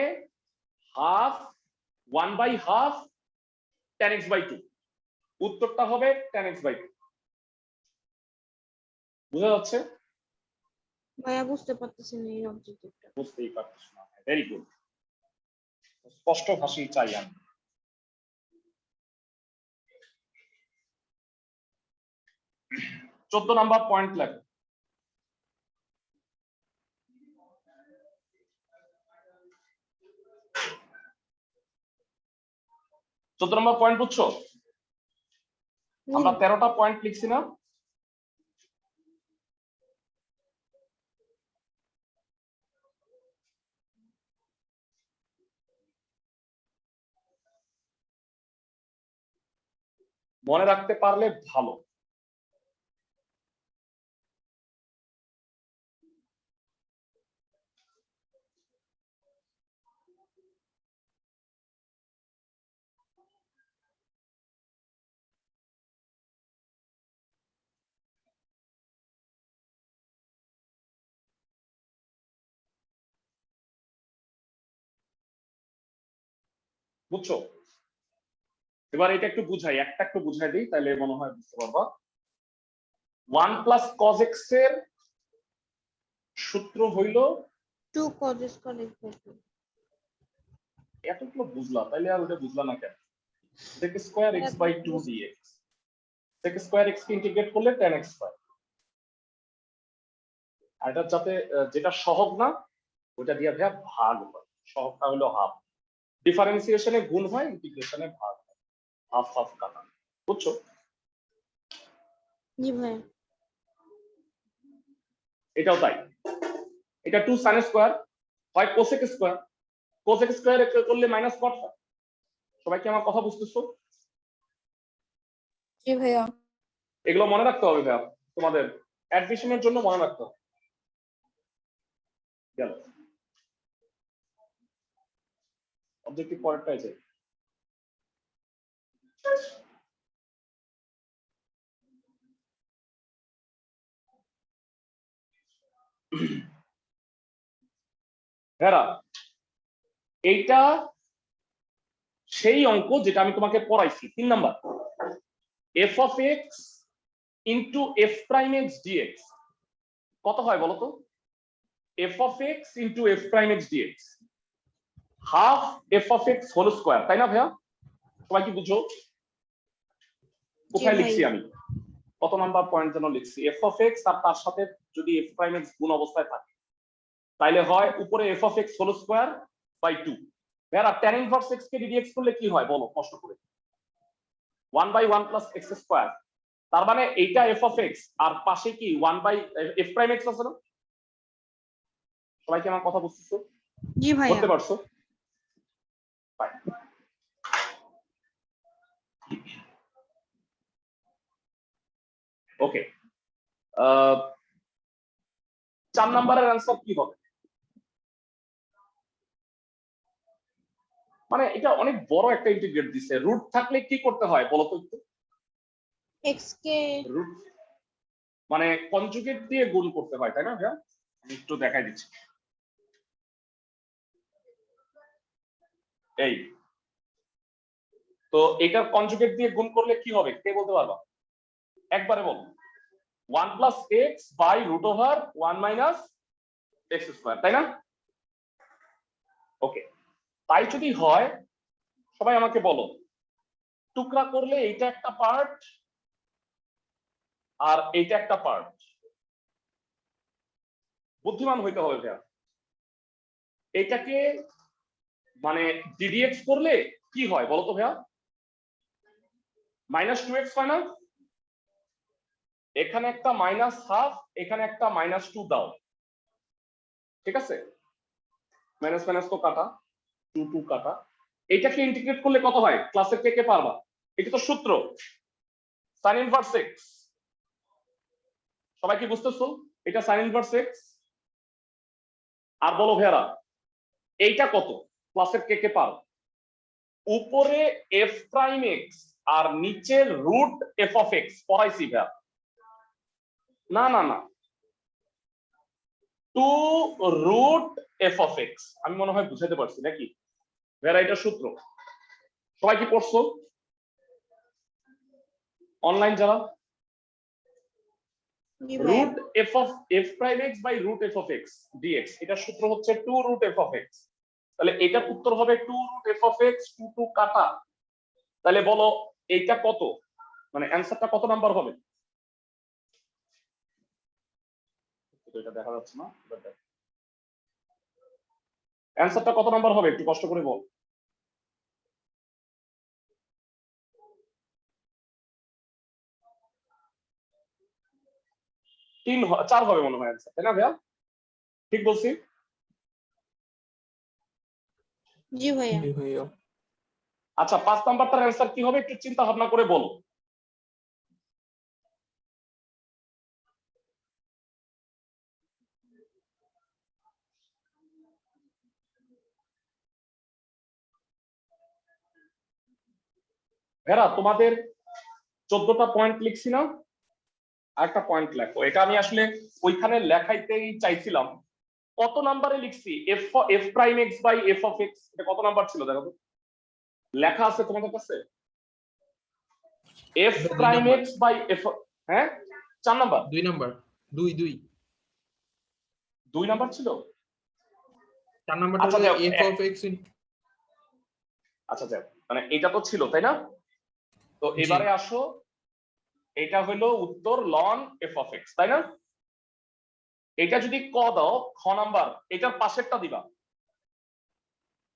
হাফ 1/2 tan x বাই 2, উত্তরটা হবে tan x বাই 2। বুঝা যাচ্ছে? ভাইয়া বুঝতে পারতেছি না এই অবজেক্টিভটা। বুঝতেই পারছিস না, ভেরি গুড, স্পষ্ট ভাষাই চাই আমি। চোদ্দ নাম্বার পয়েন্ট লেখো। চোদ্দ নম্বর পয়েন্ট বুঝছো? আমরা 13টা পয়েন্ট লিখছি না? মনে রাখতে পারলে ভালো। বুঝছো? এবার এটা একটু বুঝাই, একটু বুঝাই দিই, তাহলে মনে হয় বুঝতে পারবা। 1 প্লাস cos x এর সূত্র হইল 2 cos স্কয়ার x বাই 2। এতগুলো বুঝলা, তাইলে আর ওটা বুঝলা না কেন? sec square x by 2 dx, sec square x কে ইন্টিগ্রেট করলে tan x হয়, আর এটা যাতে যেটা সহগ না ওটা দিয়ে ভাইয়া ভাগ হয়, সহগটা হলো হাফ, ডিফারেন্সিয়েশনে গুণ হয়, ইন্টিগ্রেশনে ভাগ হয়, হাফ হাফ কাটা। বুঝছো? জি ভাইয়া। এটাও তাই, এটা 2 sin স্কয়ার হয় cosec স্কয়ার, cosec স্কয়ার করলে মাইনাস cot হয়। সবাই কি আমার কথা বুঝতেছো? জি ভাইয়া। এগুলো মনে রাখতে হবে ভাইয়া, তোমাদের অ্যাডমিশনের জন্য মনে রাখতে হবে। গেল অবজেক্টিভ পরেরটা আছে। এইটা সেই অঙ্ক যেটা আমি তোমাকে পড়াইছি 3 number, f of x into f prime x dx কত হয় বলো তো? f of x into f prime x dx half f of x whole square, তাই না ভাইয়া? সবাই কি বুঝো? কোথায় লিখছি আমি, কত নাম্বার পয়েন্ট যেন লিখছি? f of x আর তার সাথে যদি f prime x গুণ অবস্থায় থাকে তাইলে হয় উপরে f of x whole square by 2। ভাইয়া tan ইনভার্স x কে dx করলে কি হয় বলো কষ্ট করে? 1/1 প্লাস x স্কয়ার। তার মানে এইটা f of x আর পাশে কি 1/f প্রাইম x আছে না? সবাই কি আমার কথা বুঝতেছো? জি ভাইয়া। বুঝতে পারছো? ওকে, 4 নাম্বারের आंसर কি হবে? মানে এটা অনেক বড় একটা ইন্টিগ্রেট দিছে, রুট থাকলে কি করতে হয় বলো তো একটু? x কে রুট মানে কনজুগেট দিয়ে গুণ করতে হয়, তাই না ভাইয়া? আমি একটু দেখাই দিচ্ছি। এই তো এটার কনজুগেট দিয়ে গুণ করলে কি হবে কে বলতে পারবা? একবারে বলো। 1 plus x by root over 1 minus x square, তাই না? ওকে, তাই যদি হয় সবাই আমাকে বলো, টুকরা করলে এইটা একটা পার্ট আর এইটা একটা পার্ট, বুদ্ধিমান হইতে হবে ভাইয়া। এইটাকে মানে ddx করলে কি হয় বলো তো ভাইয়া? -2x হয় না? এখানে একটা মাইনাস হাফ, এখানে একটা -2 দাও, ঠিক আছে? মাইনাস মাইনাস তো কাটা, 2 2 কাটা। এটাকে ইন্টিগ্রেট করলে কত হয়? ক্লাসের কে কে পারবা? এটা তো সূত্র sin ইনভার্স x। সবাই কি বুঝতেছো? এটা sin ইনভার্স x। আর বলো ভাইয়ারা এইটা কত? ক্লাসের কে কে পারো? উপরে f প্রাইম x আর নিচে রুট f of x পড়াইছি ভাইয়া। না না না, 2 রুট f of x। আমি মনে হয় বুঝাতে পারছি নাকি ভাইয়ারা? এটা সূত্র সবাই কি পড়ছো অনলাইন যারা? জি ভাইয়া। Root f of f prime x by root f of x dx, এটা সূত্র হচ্ছে 2 রুট f of x। তাহলে এটার উত্তর হবে 2 রুট f of x 2 2 কাটা। তাহলে বলো এইটা কত, মানে অ্যানসারটা কত নাম্বার হবে? এটা দেখা যাচ্ছে না, অ্যানসারটা কত নাম্বার হবে একটু কষ্ট করে বল। 4 হবে মনে হয় অ্যানসার, তাই না ভাইয়া? ঠিক বলছি? জি ভাইয়া। জি ভাইয়া। আচ্ছা 5 নাম্বারটার অ্যানসার কি হবে একটু চিন্তা ভাবনা করে বলো। ভেরা তোমাদের 14টা পয়েন্ট লিখছি না, আরেকটা পয়েন্ট লেখো। এটা আমি আসলে ওইখানে লেখাইতেই চাইছিলাম। কত নাম্বারে লিখছি f prime x by f of x, এটা কত নাম্বার ছিল দেখো তো? লেখা আছে তোমাদের কাছে f prime x by f, হ্যাঁ 4 নাম্বার, 2 নাম্বার, 2 2 2 নাম্বার ছিল। 4 নাম্বারটা আচ্ছা হলো যাও, f of x আচ্ছা যাও, মানে এটা তো ছিল তাই না? তো জি। এবারে আসো, এটা হলো উত্তর ln f of x, তাই না? এটা যদি ক দাও খ নাম্বার, এটার পাশেরটা দিবা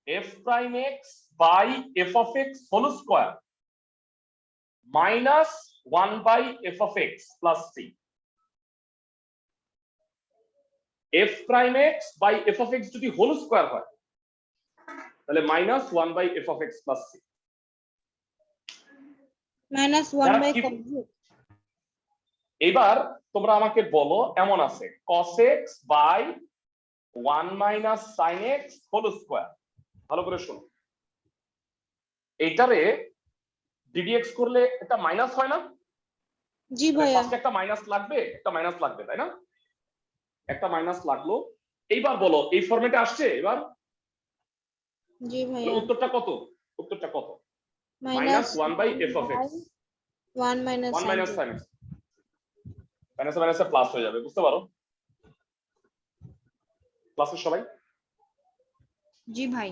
f prime x by f of x whole square minus 1 by f of x plus c। f prime x by f of x যদি হোল স্কয়ার হয় তাহলে minus 1 by f of x plus c। -1 যারা by কি- cos x। এবার তোমরা আমাকে বলো, এমন আছে cos x by 1 minus sin x whole square. ভালো করে শোনো, এইটারে ddx করলে এটা মাইনাস হয় না? জি ভাইয়া। ফার্স্টে একটা মাইনাস লাগবে, তাই না? একটা মাইনাস লাগলো। এইবার বলো এই ফরম্যাটে আসছে এবার? জি তাহলে ভাইয়া। উত্তরটা কত? Minus -1 by f of x 1 minus 1 minus sin x, মাইনাসে মাইনাসে প্লাস হয়ে যাবে, বুঝতে পারো? ক্লাসের সবাই জি ভাই।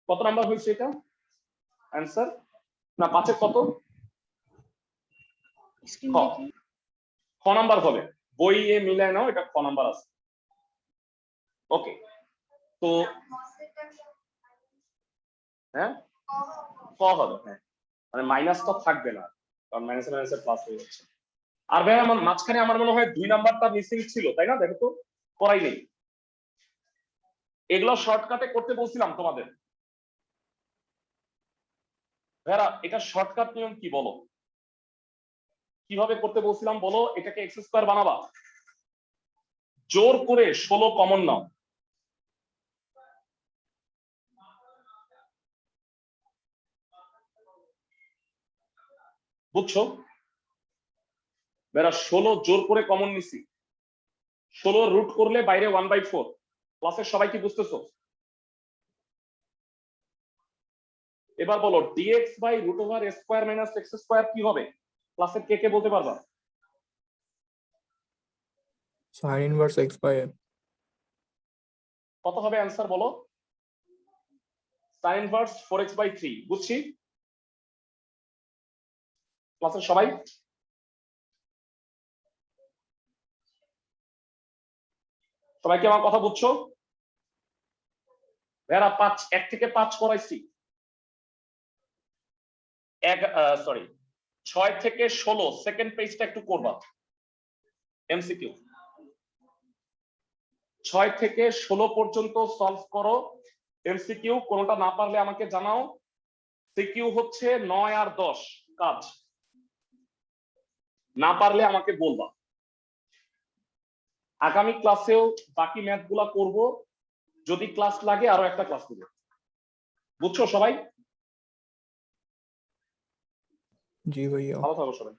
কত নাম্বার হয়েছে এটা অ্যানসার? না 5 কত? স্ক্রিন খ। দেখি। খ নাম্বার হবে, বইয়ে মিলায় নাও, এটা খ নাম্বার আছে। ওকে, তো হ্যাঁ ক হবে, হ্যাঁ মানে মাইনাস তো থাকবে না, কারণ মাইনাসে মাইনাসে প্লাস হয়ে যাচ্ছে। আর ভাই আমার মাঝখানে আমার মনে হয় 2 নাম্বারটা মিসিং ছিল, তাই না? দেখো তো, করাই নেই। এগুলো শর্টকাটে করতে বলছিলাম তোমাদের। ভাইরা এটা শর্টকাট নিয়ম কি বলো? কিভাবে করতে বলছিলাম বলো? এটাকে এক্স স্কয়ার বানাবা, জোর করে 16 কমন নাও। বুঝছো? ভাইরা 16 জোর করে কমন নিছি, 16 রুট করলে বাইরে 1/4। ক্লাসের সবাই কি বুঝতেছো? এবার বলো dx by root over a square minus x square কি হবে? ক্লাসের কে কে বলতে পারবা? sin inverse x by a। কত হবে অ্যান্সার বলো? sin inverse 4x by 3। বুঝছি? ক্লাসের সবাই সবাই কি আমার কথা বুঝছো? ভাইরা 1 থেকে 5 করাইছি, 6 থেকে 16 সেকেন্ড পেজটা একটু করবা এমসিকিউ। 6 থেকে 16 পর্যন্ত সলভ করো এমসিকিউ, কোনটা না পারলে আমাকে জানাও। সিকিউ হচ্ছে 9 আর 10 কাজ, না পারলে আমাকে বলবা। আগামী ক্লাসেও বাকি ম্যাথ গুলা করবো, যদি ক্লাস লাগে আরো একটা ক্লাস করবো। বুঝছো সবাই? জি ভাইয়া। ভালো থাকো সবাই।